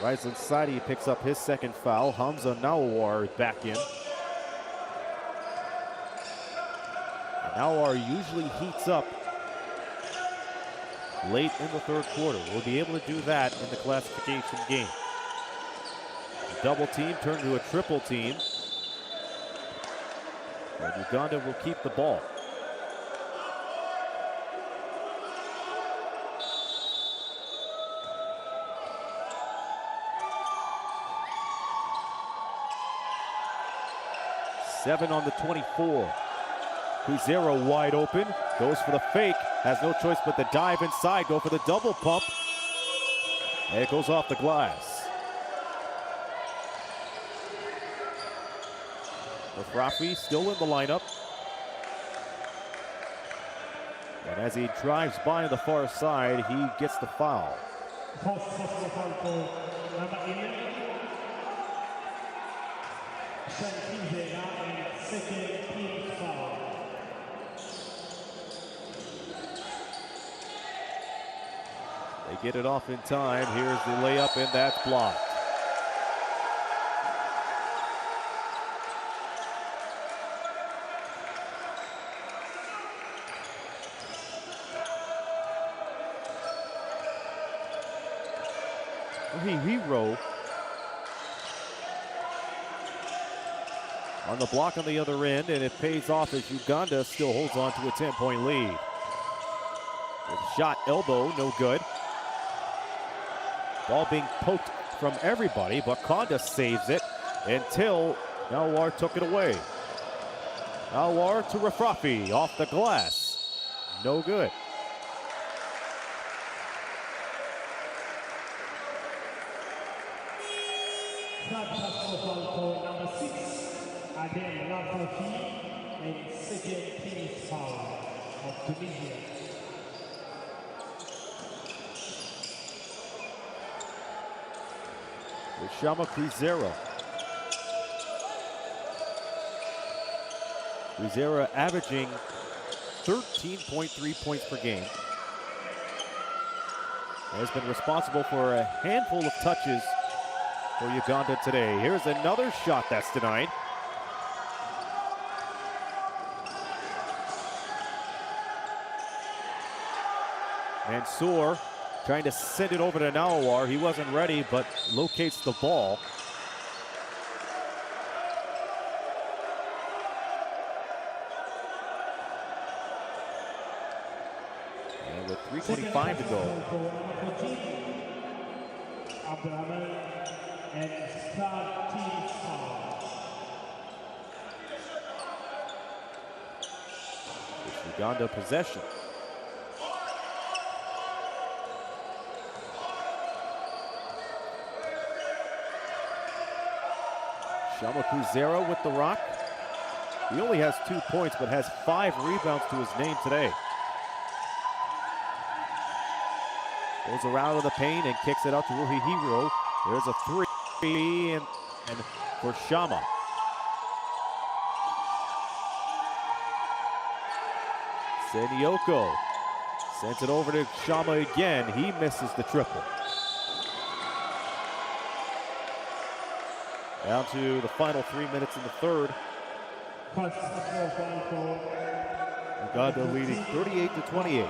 Riseland Saidi picks up his second foul. Hamza Nawar back in. Nawar usually heats up late in the third quarter. We'll be able to do that in the classification game. A double team turned to a triple team. And Uganda will keep the ball. Seven on the 24. Kwizera wide open, goes for the fake, has no choice but to dive inside, go for the double pump, and it goes off the glass. Rafi still in the lineup. And as he drives by on the far side, he gets the foul. First foul for number 11. Kwizera and second team foul. They get it off in time. Here's the layup, and that's blocked. Hero on the block on the other end, and it pays off as Uganda still holds on to a 10-point lead. Shot elbow, no good. Ball being poked from everybody, but Konda saves it until Nawar took it away. Nawar to Rafrafi off the glass. No good. Third foul for number 6, Adel Rafrafi, and second team foul of Tunisia. Shama Kwizera. Kwizera averaging 13.3 points per game. Has been responsible for a handful of touches for Uganda today. Here's another shot that's denied. Mansour trying to send it over to Nawar. He wasn't ready, but locates the ball. And with 3:25 to go. And third team foul. It's Uganda possession. Shama Kwizera with the rock. He only has 2 points, but has 5 rebounds to his name today. Goes around to the paint and kicks it out to Ruhi Hero. There's a 3 and for Shama. Senioko sends it over to Shama again. He misses the triple. Down to the final 3 minutes in the third. Uganda leading 38-28.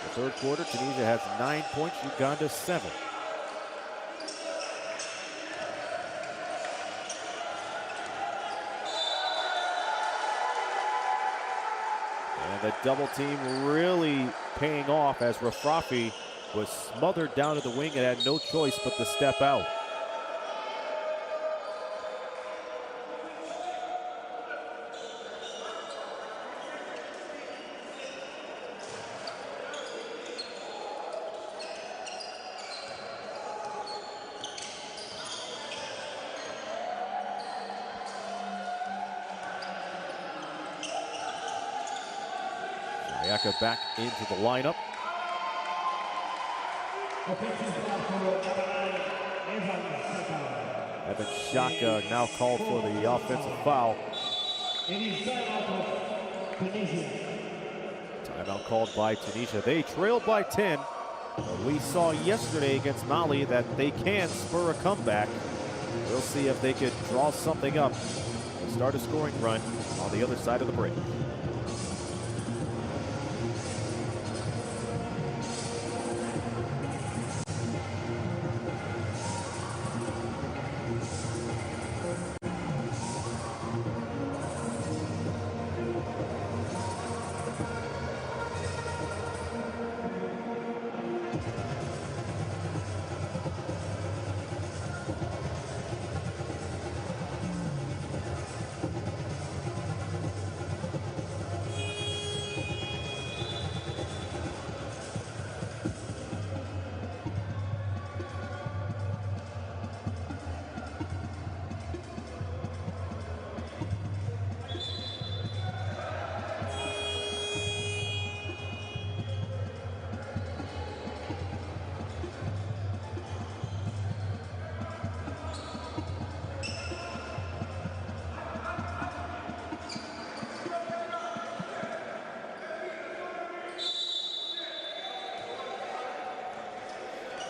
The third quarter, Tunisia has 9 points, Uganda 7. And the double team really paying off as Rafrafi was smothered down to the wing and had no choice but to step out. Shayaka back into the lineup. Evan Shaka now called for the offensive foul. Timeout called by Tunisia. They trailed by 10. But we saw yesterday against Mali that they can spur a comeback. We'll see if they could draw something up and start a scoring run on the other side of the break.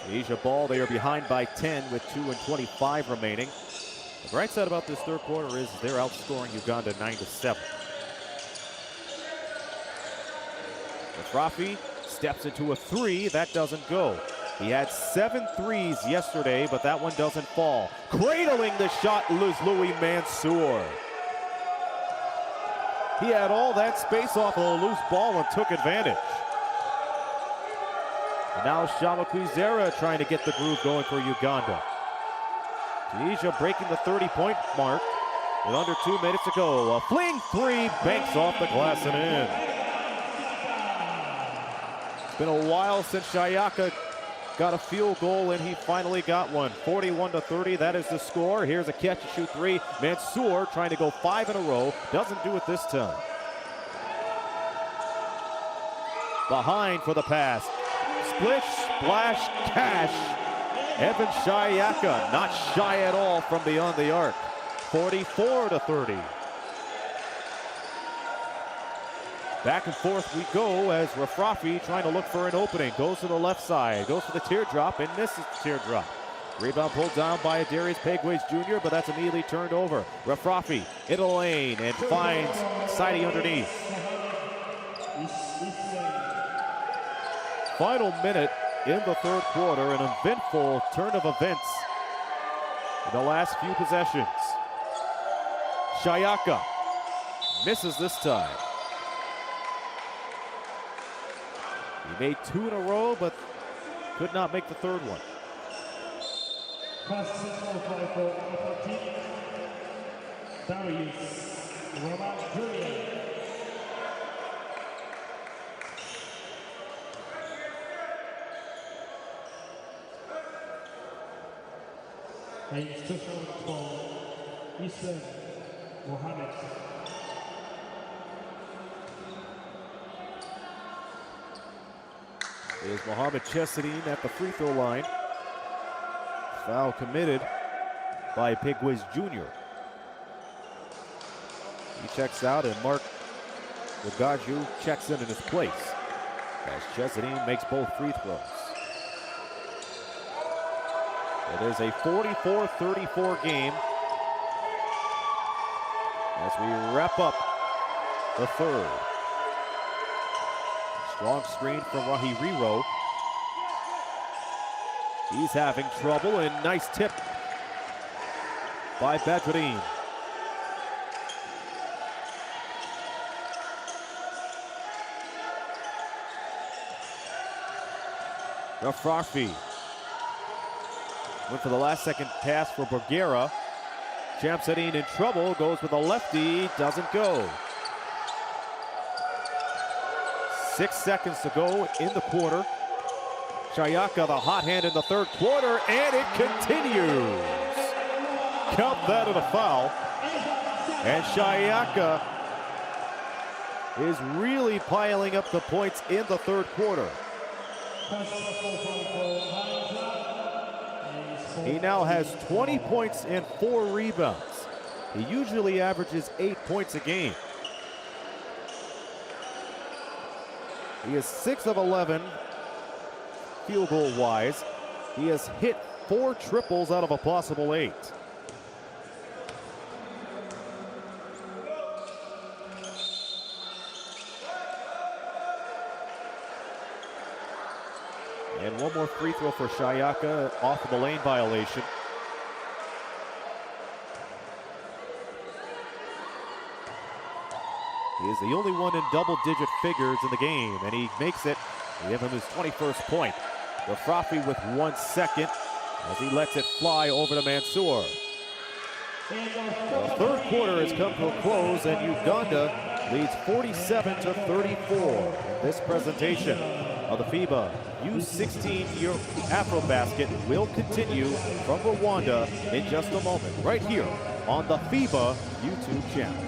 Tunisia ball, they are behind by 10 with 2:25 remaining. The bright side about this third quarter is they're outscoring Uganda 9-7. Rafi steps into a three, that doesn't go. He had 7 threes yesterday, but that one doesn't fall. Cradling the shot is Louis Mansour. He had all that space off of a loose ball and took advantage. Now Shama Kwizera trying to get the groove going for Uganda. Tunisia breaking the 30-point mark with under 2 minutes to go. A fling three, banks off the glass and in. It's been a while since Shayaka got a field goal, and he finally got one. 41-30, that is the score. Here's a catch-and-shoot three. Mansour trying to go 5 in a row. Doesn't do it this time. Behind for the pass. Splish, splash, cash. Evan Shayaka not shy at all from beyond the arc. 44-30. Back and forth we go as Rafrafi trying to look for an opening. Goes to the left side, goes for the teardrop and misses the teardrop. Rebound pulled down by Darius Pegways Jr., but that's immediately turned over. Rafrafi into the lane and finds Saidi underneath. Final minute in the third quarter, an eventful turn of events in the last few possessions. Shayaka misses this time. He made 2 in a row, but could not make the third one. Instruction for Islam Mohammed. Is Mohamed Chesadine at the free throw line. Foul committed by Pegways Jr. He checks out and Mark Wagaju checks in his place as Chesadine makes both free throws. It is a 44-34 game as we wrap up the third. Strong screen from Rahi Riro. He's having trouble, and nice tip by Badrine. Rafrafi went for the last second pass for Borgera. Shamsadine in trouble, goes with a lefty, doesn't go. 6 seconds to go in the quarter. Shayaka, the hot hand in the third quarter, and it continues. Count that as a foul. And Shayaka is really piling up the points in the third quarter. He now has 20 points and 4 rebounds. He usually averages 8 points a game. He is 6 of 11 field goal wise. He has hit 4 triples out of a possible 8. And one more free throw for Shayaka off of the lane violation. He is the only one in double-digit figures in the game, and he makes it. We have him his 21st point. Rafafi with 1 second as he lets it fly over to Mansour. The third quarter has come to a close, and Uganda leads 47-34 in this presentation of the FIBA U16 AfroBasket will continue from Rwanda in just a moment, right here on the FIBA YouTube channel.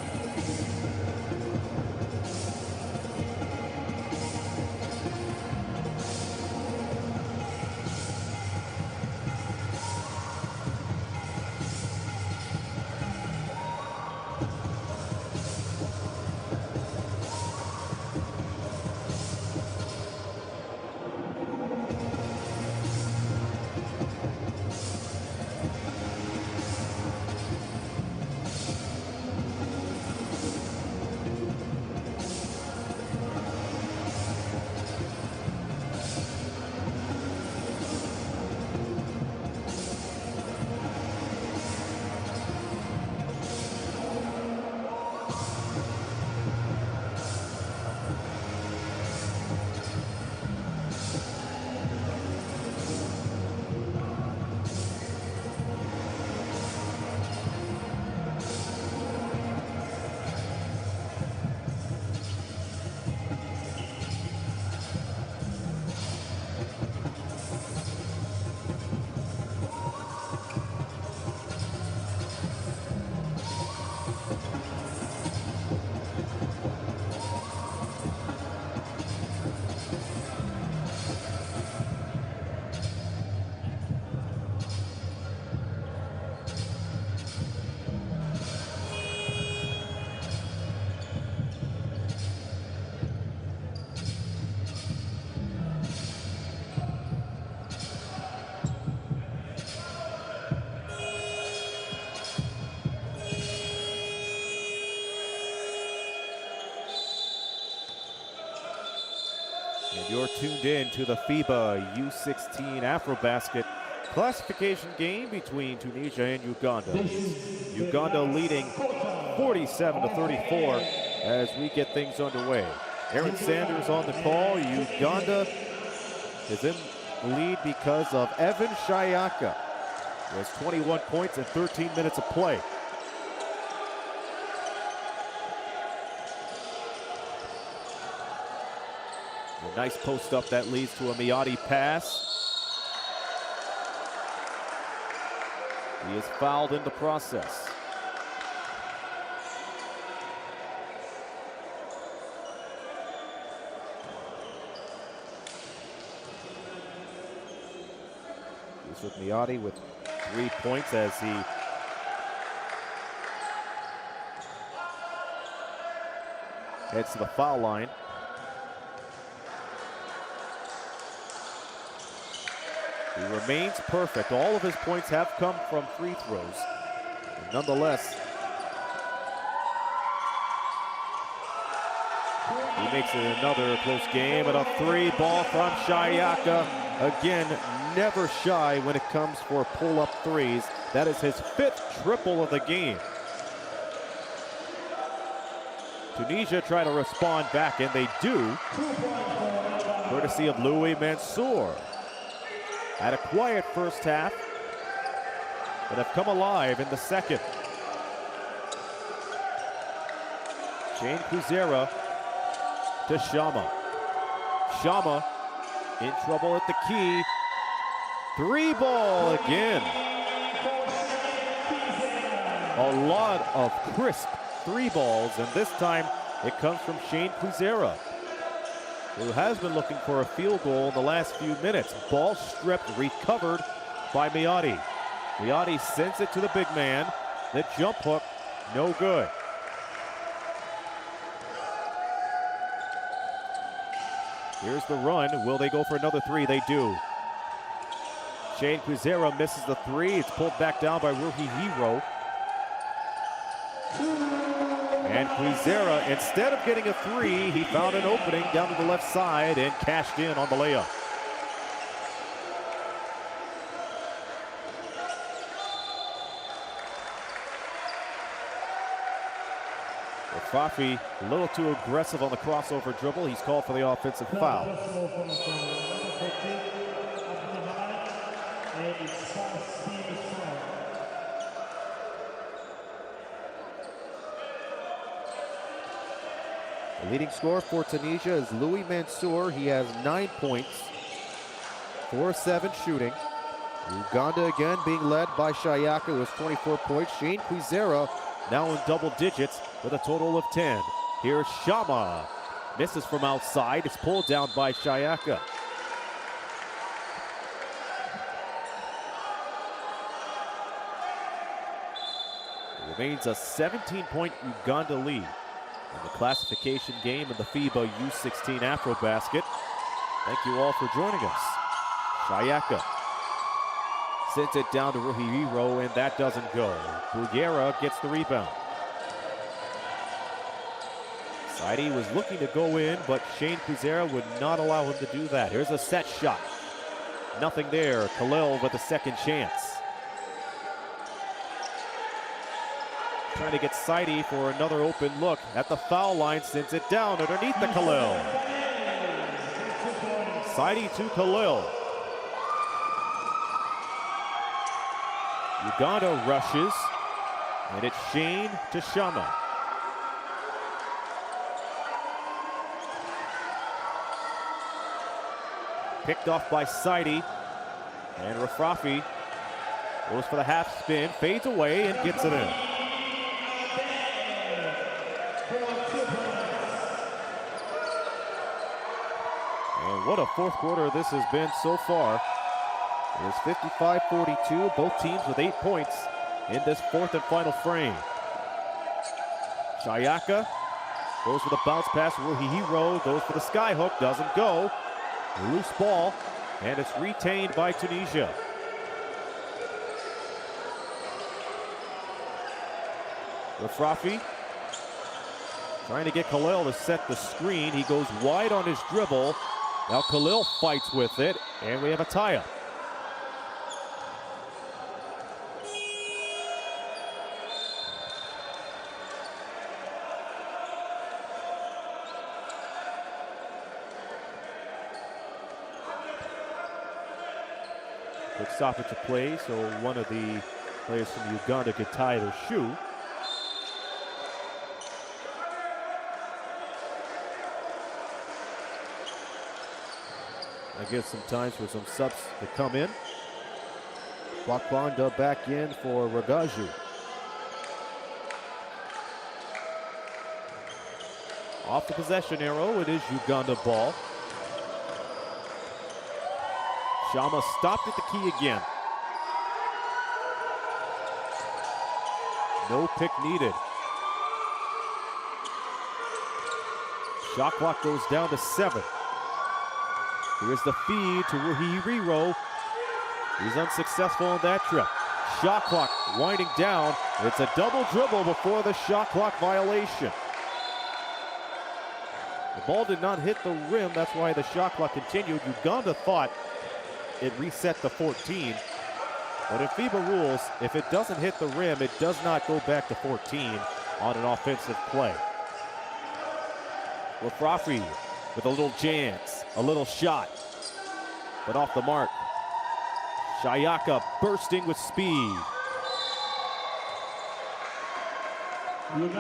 You're tuned in to the FIBA U16 AfroBasket classification game between Tunisia and Uganda. Uganda leading 47-34 as we get things underway. Aaron Sanders on the call. Uganda is in the lead because of Evan Shayaka, who has 21 points in 13 minutes of play. A nice post up that leads to a Miyati pass. He is fouled in the process. He's with Miyati with 3 points as he heads to the foul line. He remains perfect. All of his points have come from free throws. And nonetheless, he makes it another close game, and a 3 ball from Shayaka. Again, never shy when it comes for pull-up threes. That is his 5th triple of the game. Tunisia try to respond back, and they do, courtesy of Louis Mansour. Had a quiet first half, but have come alive in the second. Shane Kuzera to Shama. Shama in trouble at the key. 3 ball again. A lot of crisp 3 balls, and this time It comes from Shane Kwizera, who has been looking for a field goal in the last few minutes. Ball stripped, recovered by Miotti. Miotti sends it to the big man. The jump hook, no good. Here's the run. Will they go for another three? They do. Shane Kwizera misses the three. It's pulled back down by Ruhi Hero. And Kwizera, instead of getting a three, he found an opening down to the left side and cashed in on the layup. Fafi a little too aggressive on the crossover dribble. He's called for the offensive foul. The leading scorer for Tunisia is Louis Mansour. He has 9 points, 4-7 shooting. Uganda again being led by Shayaka, who has 24 points. Shane Kwizera now in double digits with a total of 10. Here's Shama. Misses from outside. It's pulled down by Shayaka. It remains a 17-point Uganda lead in the classification game in the FIBA U16 AfroBasket. Thank you all for joining us. Shayaka sends it down to Ruhi Hero, and that doesn't go. Bulgara gets the rebound. Saidi was looking to go in, but Shane Kwizera would not allow him to do that. Here's a set shot. Nothing there. Khalil with a second chance. Trying to get Saidi for another open look at the foul line, sends it down underneath the Khalil. Saidi to Khalil. Uganda rushes, and it's Shane to Shama. Picked off by Saidi, and Rafrafi goes for the half spin, fades away, and gets it in. And what a fourth quarter this has been so far. It is 55-42, both teams with 8 points in this fourth and final frame. Shayaka goes for the bounce pass. Ruhi Hero goes for the sky hook, doesn't go. A loose ball, and it's retained by Tunisia. Rafrafi trying to get Khalil to set the screen. He goes wide on his dribble. Now Khalil fights with it, and we have a tie-up. Quick stoppage of play, so one of the players from Uganda could tie their shoe. I give some time for some subs to come in. Wakwanda back in for Ragaju. Off the possession arrow, it is Uganda ball. Shama stopped at the key again. No pick needed. Shot clock goes down to 7. Here's the feed to Ruhi Hero. He's unsuccessful on that trip. Shot clock winding down. It's a double dribble before the shot clock violation. The ball did not hit the rim. That's why the shot clock continued. Uganda thought it reset to 14. But in FIBA rules, if it doesn't hit the rim, it does not go back to 14 on an offensive play. Rafrafi with a little chance, a little shot, but off the mark. Shayaka bursting with speed. And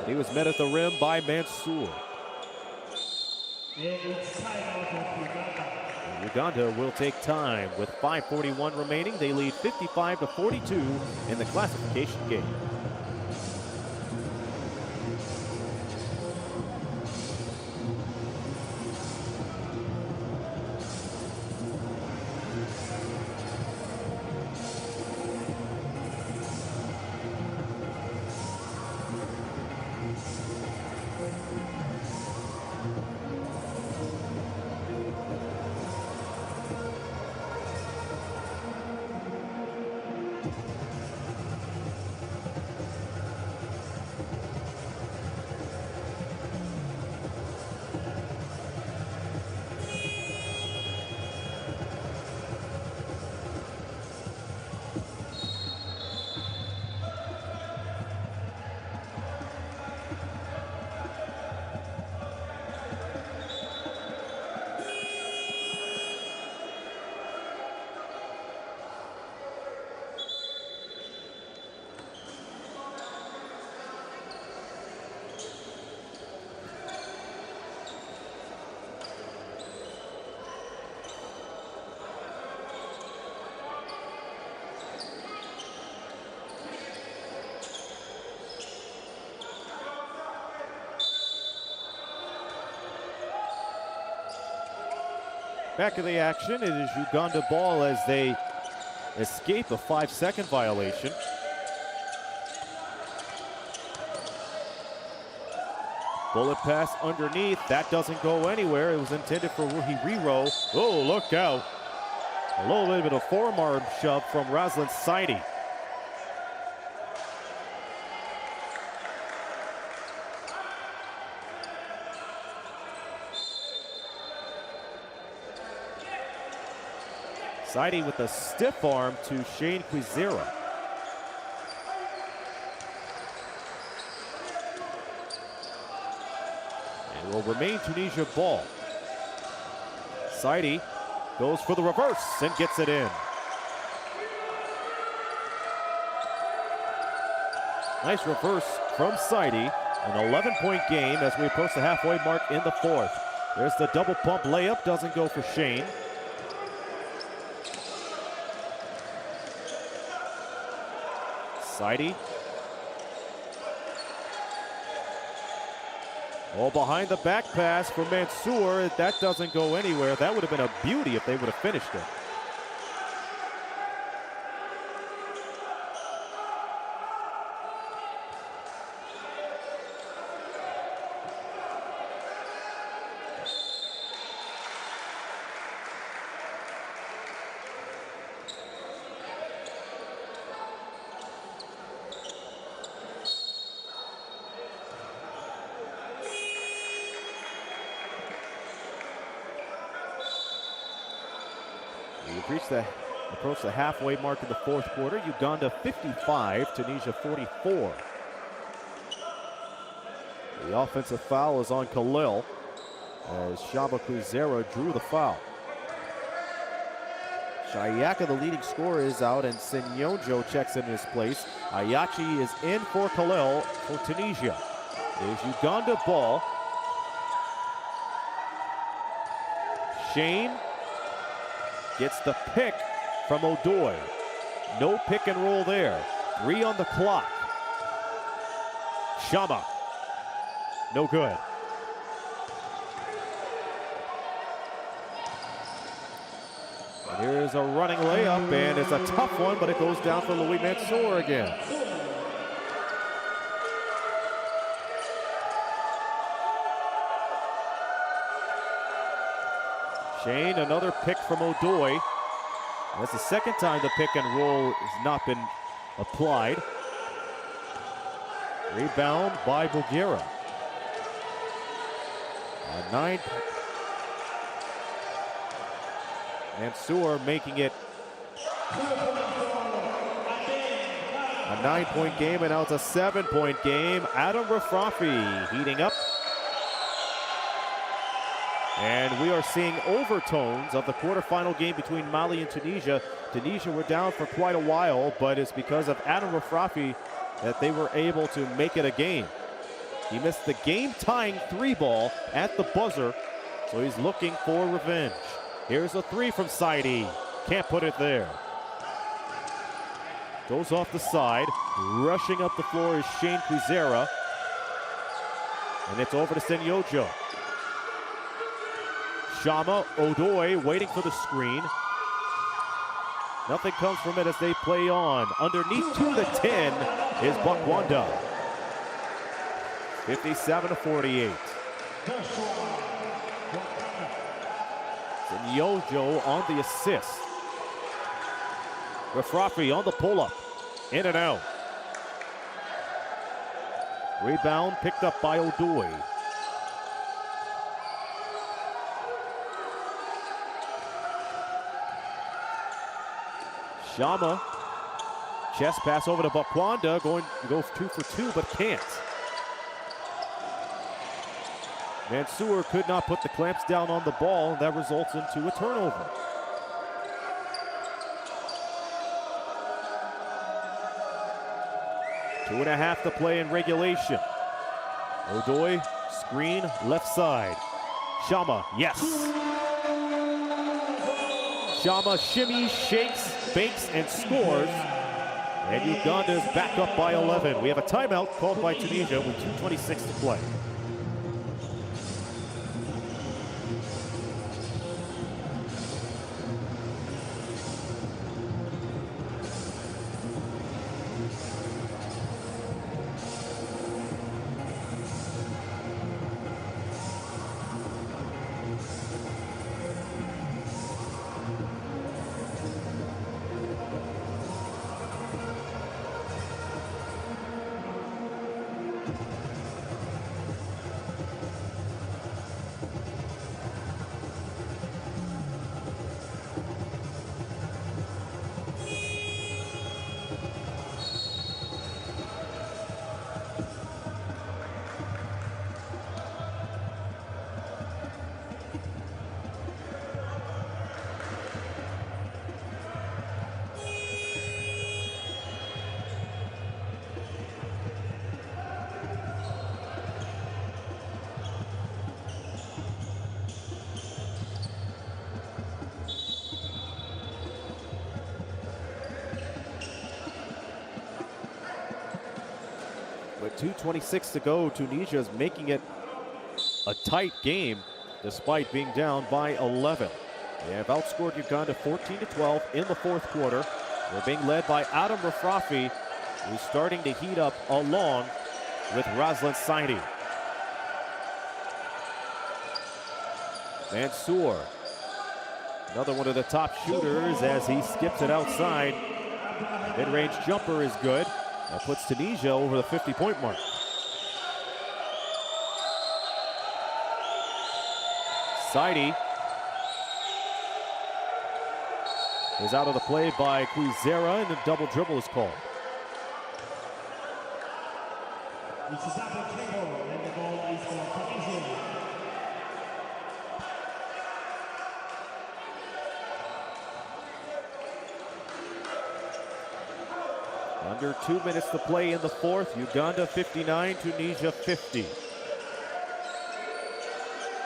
he was met at the rim by Mansour. Uganda will take time with 5:41 remaining. They lead 55-42 in the classification game. Back of the action, it is Uganda ball as they escape a 5-second violation. Bullet pass underneath, that doesn't go anywhere. It was intended for Ruhiriro. Oh, look out. A little bit of a forearm shove from Razlan Saidi. Saidi with a stiff arm to Shane Kwizera. And will remain Tunisia ball. Saidi goes for the reverse and gets it in. Nice reverse from Saidi. An 11-point game as we approach the halfway mark in the fourth. There's the double pump layup, doesn't go for Shane. Saidi. Oh, behind the back pass for Mansour. That doesn't go anywhere. That would have been a beauty if they would have finished it. We've approached the halfway mark in the fourth quarter. Uganda 55, Tunisia 44. The offensive foul is on Khalil as Shaba Kwizera drew the foul. Shayaka, the leading scorer, is out, and Senyonjo checks in his place. Ayachi is in for Khalil for Tunisia. It is Uganda ball. Shane gets the pick from Odoi. No pick and roll there. 3 on the clock. Shama. No good. And here's a running layup, and it's a tough one, but it goes down for Louis Mansour again. Shane, another pick from Odoi. That's the second time the pick and roll has not been applied. Rebound by Bulgaria. A 9. Mansour making it a 9-point game, and now it's a 7-point game. Adam Rafrafi heating up. And we are seeing overtones of the quarterfinal game between Mali and Tunisia. Tunisia were down for quite a while, but it's because of Adam Rafrafi that they were able to make it a game. He missed the game-tying 3-ball at the buzzer, so he's looking for revenge. Here's a 3 from Saidi. Can't put it there. Goes off the side. Rushing up the floor is Shane Kwizera. And it's over to Senyojo. Shama, Odoi waiting for the screen. Nothing comes from it as they play on. Underneath to the 10 is Bakwanda. 57-48. Senyojo on the assist. Rafrafi on the pull-up. In and out. Rebound picked up by Odoi. Shama, chest pass over to Bakwanda, going to go 2 for 2, but can't. Mansour could not put the clamps down on the ball, and that results into a turnover. Two and a half to play in regulation. Odoi, screen, left side. Shama, yes. Shama shimmies, shakes, fakes, and scores. And Uganda is back up by 11. We have a timeout called by Tunisia with 2:26 to play. 2:26 to go. Tunisia is making it a tight game despite being down by 11. They have outscored Uganda 14-12 in the fourth quarter. They're being led by Adam Rafrafi, who's starting to heat up along with Razlan Saidi. Mansour, another one of the top shooters as he skips it outside. Mid-range jumper is good. That puts Tunisia over the 50-point mark. Saidi is out of the play by Kwizera, and a double dribble is called. It's a double dribble, and the ball is for Tunisia. Under 2 minutes to play in the fourth. Uganda 59, Tunisia 50.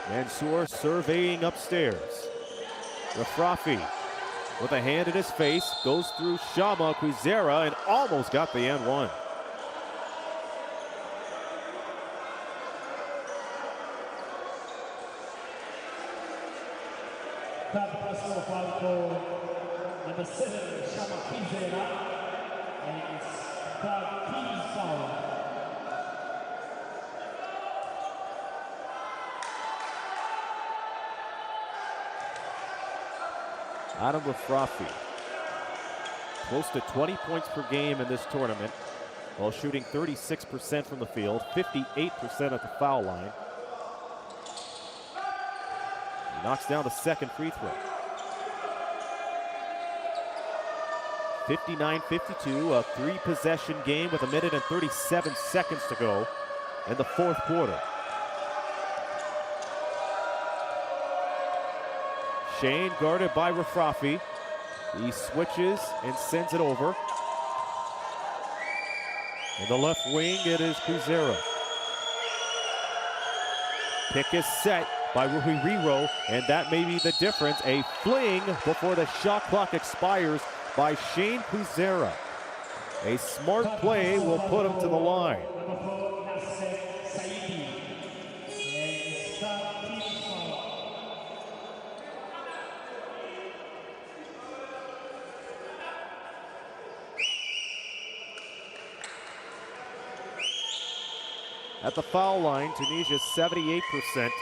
Mansour surveying upstairs. Rafrafi with a hand in his face, goes through Shama Kwizera and almost got the N1. That personal foul for number 7, Shama Kwizera, and it's third team foul. Adam Rafrafi, close to 20 points per game in this tournament, while shooting 36% from the field, 58% at the foul line. He knocks down the second free throw. 59-52, a three-possession game with 1 minute and 37 seconds to go in the fourth quarter. Shane guarded by Rafrafi. He switches and sends it over. In the left wing, it is Kwizera. Pick is set by Rui Riro, and that may be the difference. A fling before the shot clock expires by Shane Kwizera. A smart play will put him to the line. At the foul line, Tunisia's 78%,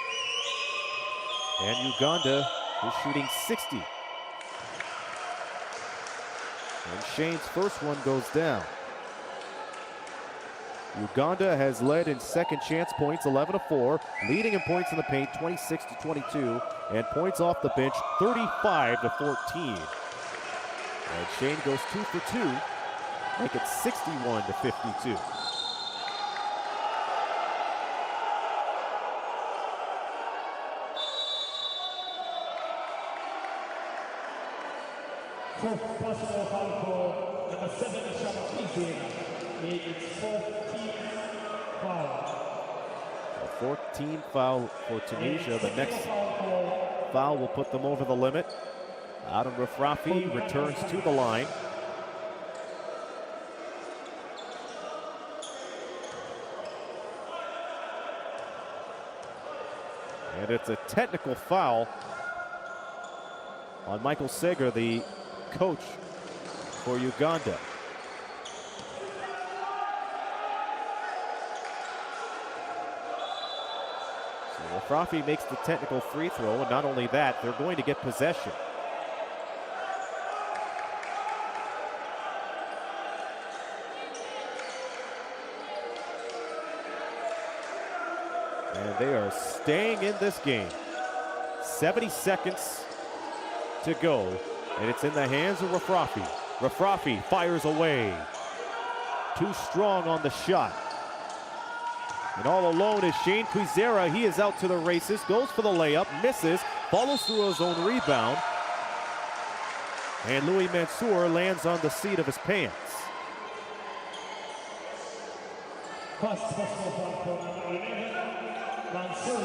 and Uganda is shooting 60. And Shane's first one goes down. Uganda has led in second chance points, 11-4, leading in points in the paint, 26-22, and points off the bench, 35-14. And Shane goes 2 for 2, make it 61-52. Fourth personal foul for number 7, Shama Kwizera. It's 14 foul. 14 foul for Tunisia. The next foul will put them over the limit. Adam Rafrafi returns to the line. And it's a technical foul on Michael Seger, the coach for Uganda. So Rafrafi makes the technical free throw, and not only that, they're going to get possession. And they are staying in this game. 70 seconds to go, and it's in the hands of Rafrafi. Rafrafi fires away. Too strong on the shot. And all alone is Shane Kwizera. He is out to the races, goes for the layup, misses, follows through his own rebound. And Louis Mansour lands on the seat of his pants. First personal foul for number 11, Mansour,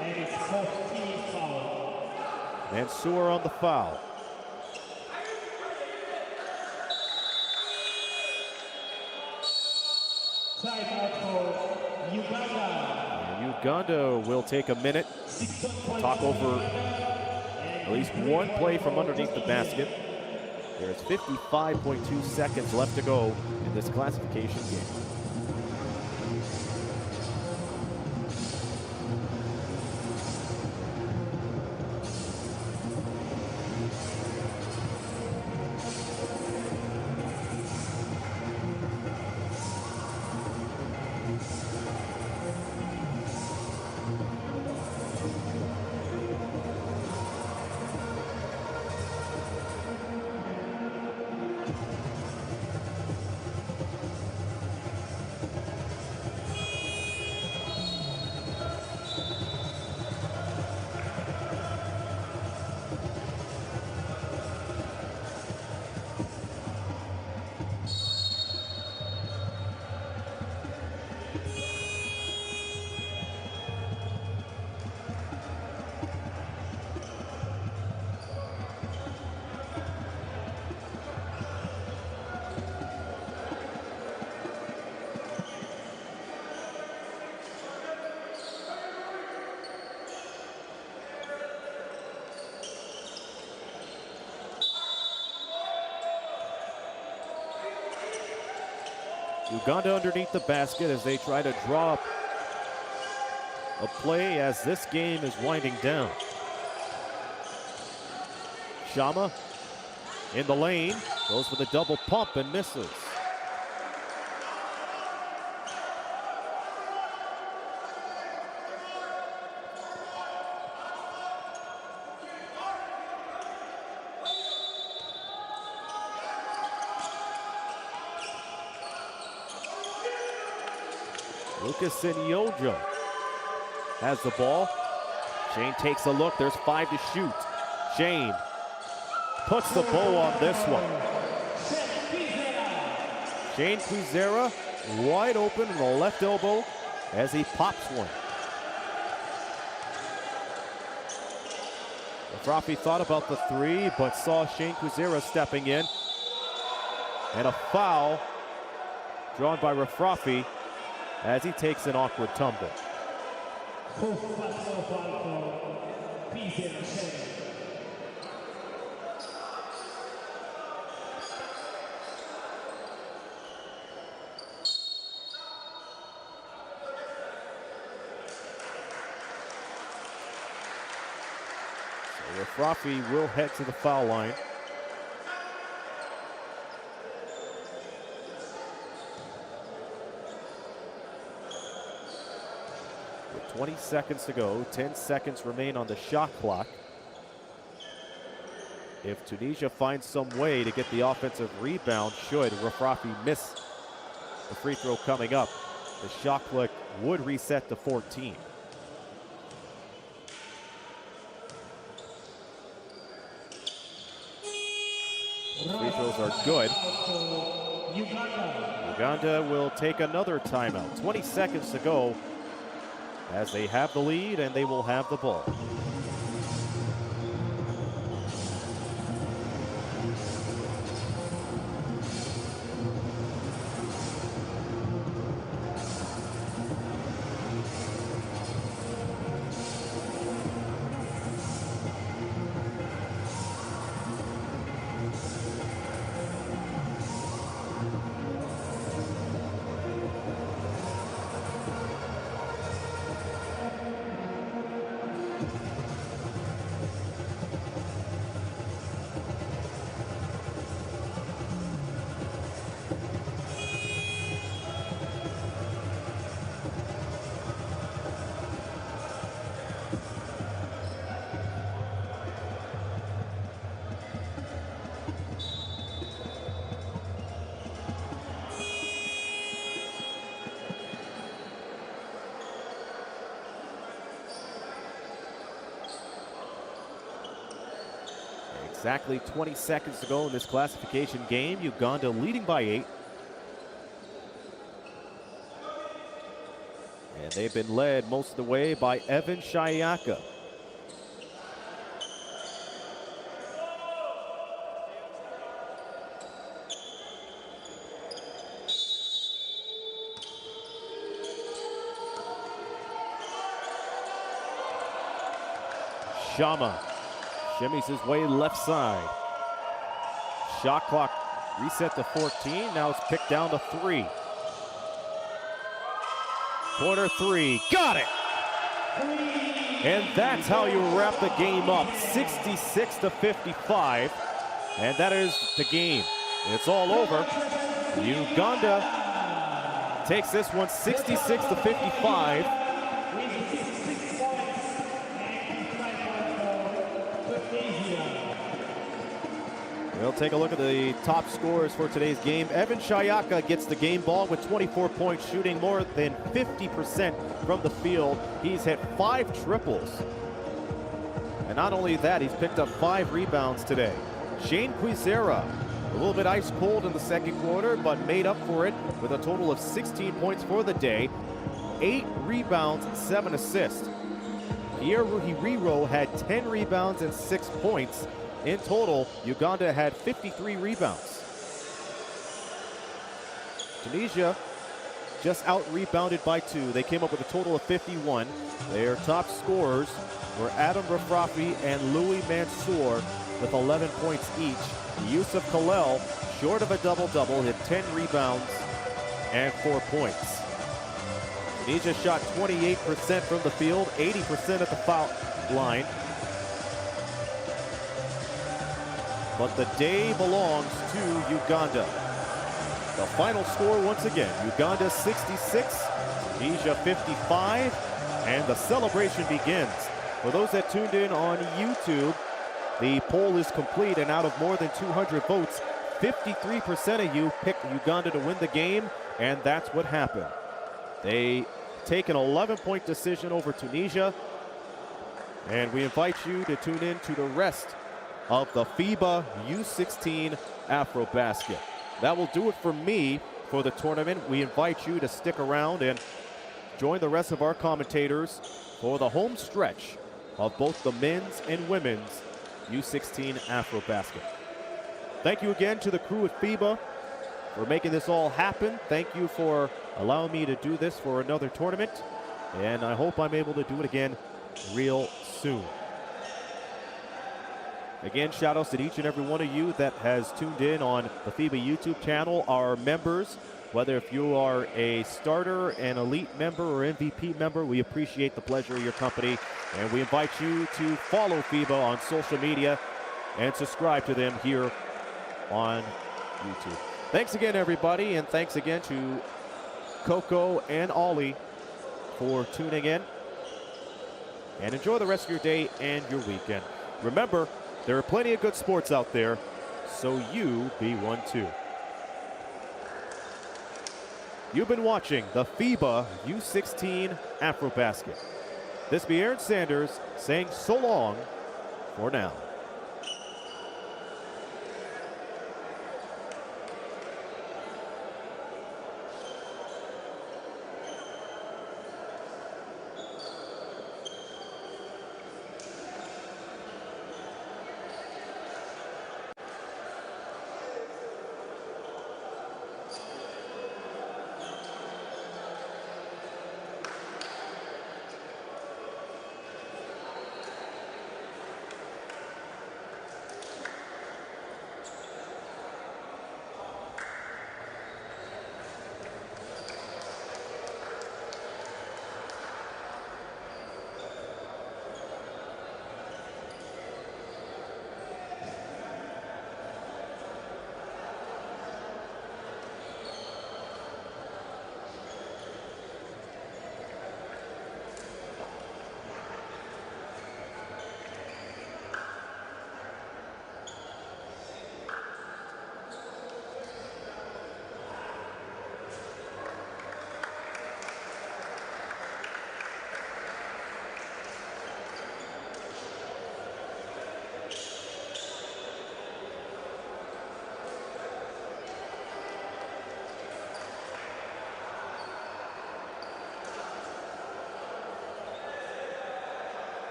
and it's 14 foul. Mansour on the foul. Timeout for Uganda will take a minute to talk over at least one play from underneath the basket. There's 55.2 seconds left to go in this classification game. Uganda underneath the basket as they try to draw up a play as this game is winding down. Shama in the lane, goes for the double pump and misses. Lucas Sinyojo has the ball. Shane takes a look. There's 5 to shoot. Shane puts the bow on this one. Shane Kwizera wide open in the left elbow as he pops one. Rafrafi thought about the 3, but saw Shane Kwizera stepping in. And a foul drawn by Rafrafi as he takes an awkward tumble. So Rafrafi will head to the foul line. With 20 seconds to go, 10 seconds remain on the shot clock. If Tunisia finds some way to get the offensive rebound, should Rafrafi miss the free throw coming up, the shot clock would reset to 14. Free throws are good. Uganda will take another timeout. 20 seconds to go as they have the lead and they will have the ball. Exactly 20 seconds to go in this classification game. Uganda leading by 8. And they've been led most of the way by Evan Shayaka. Shama shimmies his way left side. Shot clock reset to 14. Now it's picked down to 3. Corner 3. Got it! And that's how you wrap the game up. 66-55. And that is the game. It's all over. Uganda takes this one 66-55. We'll take a look at the top scorers for today's game. Evan Shayaka gets the game ball with 24 points, shooting more than 50% from the field. He's hit 5 triples. And not only that, he's picked up 5 rebounds today. Shane Quizera, a little bit ice cold in the second quarter, but made up for it with a total of 16 points for the day. 8 rebounds, 7 assists. Pierre Ruhiriro had 10 rebounds and 6 points. In total, Uganda had 53 rebounds. Tunisia just out-rebounded by 2. They came up with a total of 51. Their top scorers were Adam Rafrafi and Louis Mansour with 11 points each. Yusuf Khalil, short of a double-double, hit 10 rebounds and 4 points. Tunisia shot 28% from the field, 80% at the foul line. But the day belongs to Uganda. The final score once again, Uganda 66, Tunisia 55, and the celebration begins. For those that tuned in on YouTube, the poll is complete, and out of more than 200 votes, 53% of you picked Uganda to win the game, and that's what happened. They take an 11-point decision over Tunisia, and we invite you to tune in to the rest of the FIBA U16 AfroBasket. That will do it for me for the tournament. We invite you to stick around and join the rest of our commentators for the home stretch of both the men's and women's U16 AfroBasket. Thank you again to the crew at FIBA for making this all happen. Thank you for allowing me to do this for another tournament, and I hope I'm able to do it again real soon. Again, shout outs to each and every one of you that has tuned in on the FIBA YouTube channel. Our members, whether if you are a starter, an elite member, or MVP member, we appreciate the pleasure of your company. And we invite you to follow FIBA on social media and subscribe to them here on YouTube. Thanks again, everybody, and thanks again to Coco and Ollie for tuning in. And enjoy the rest of your day and your weekend. Remember, there are plenty of good sports out there, so you be one too. You've been watching the FIBA U16 AfroBasket. This be Aaron Sanders saying so long for now.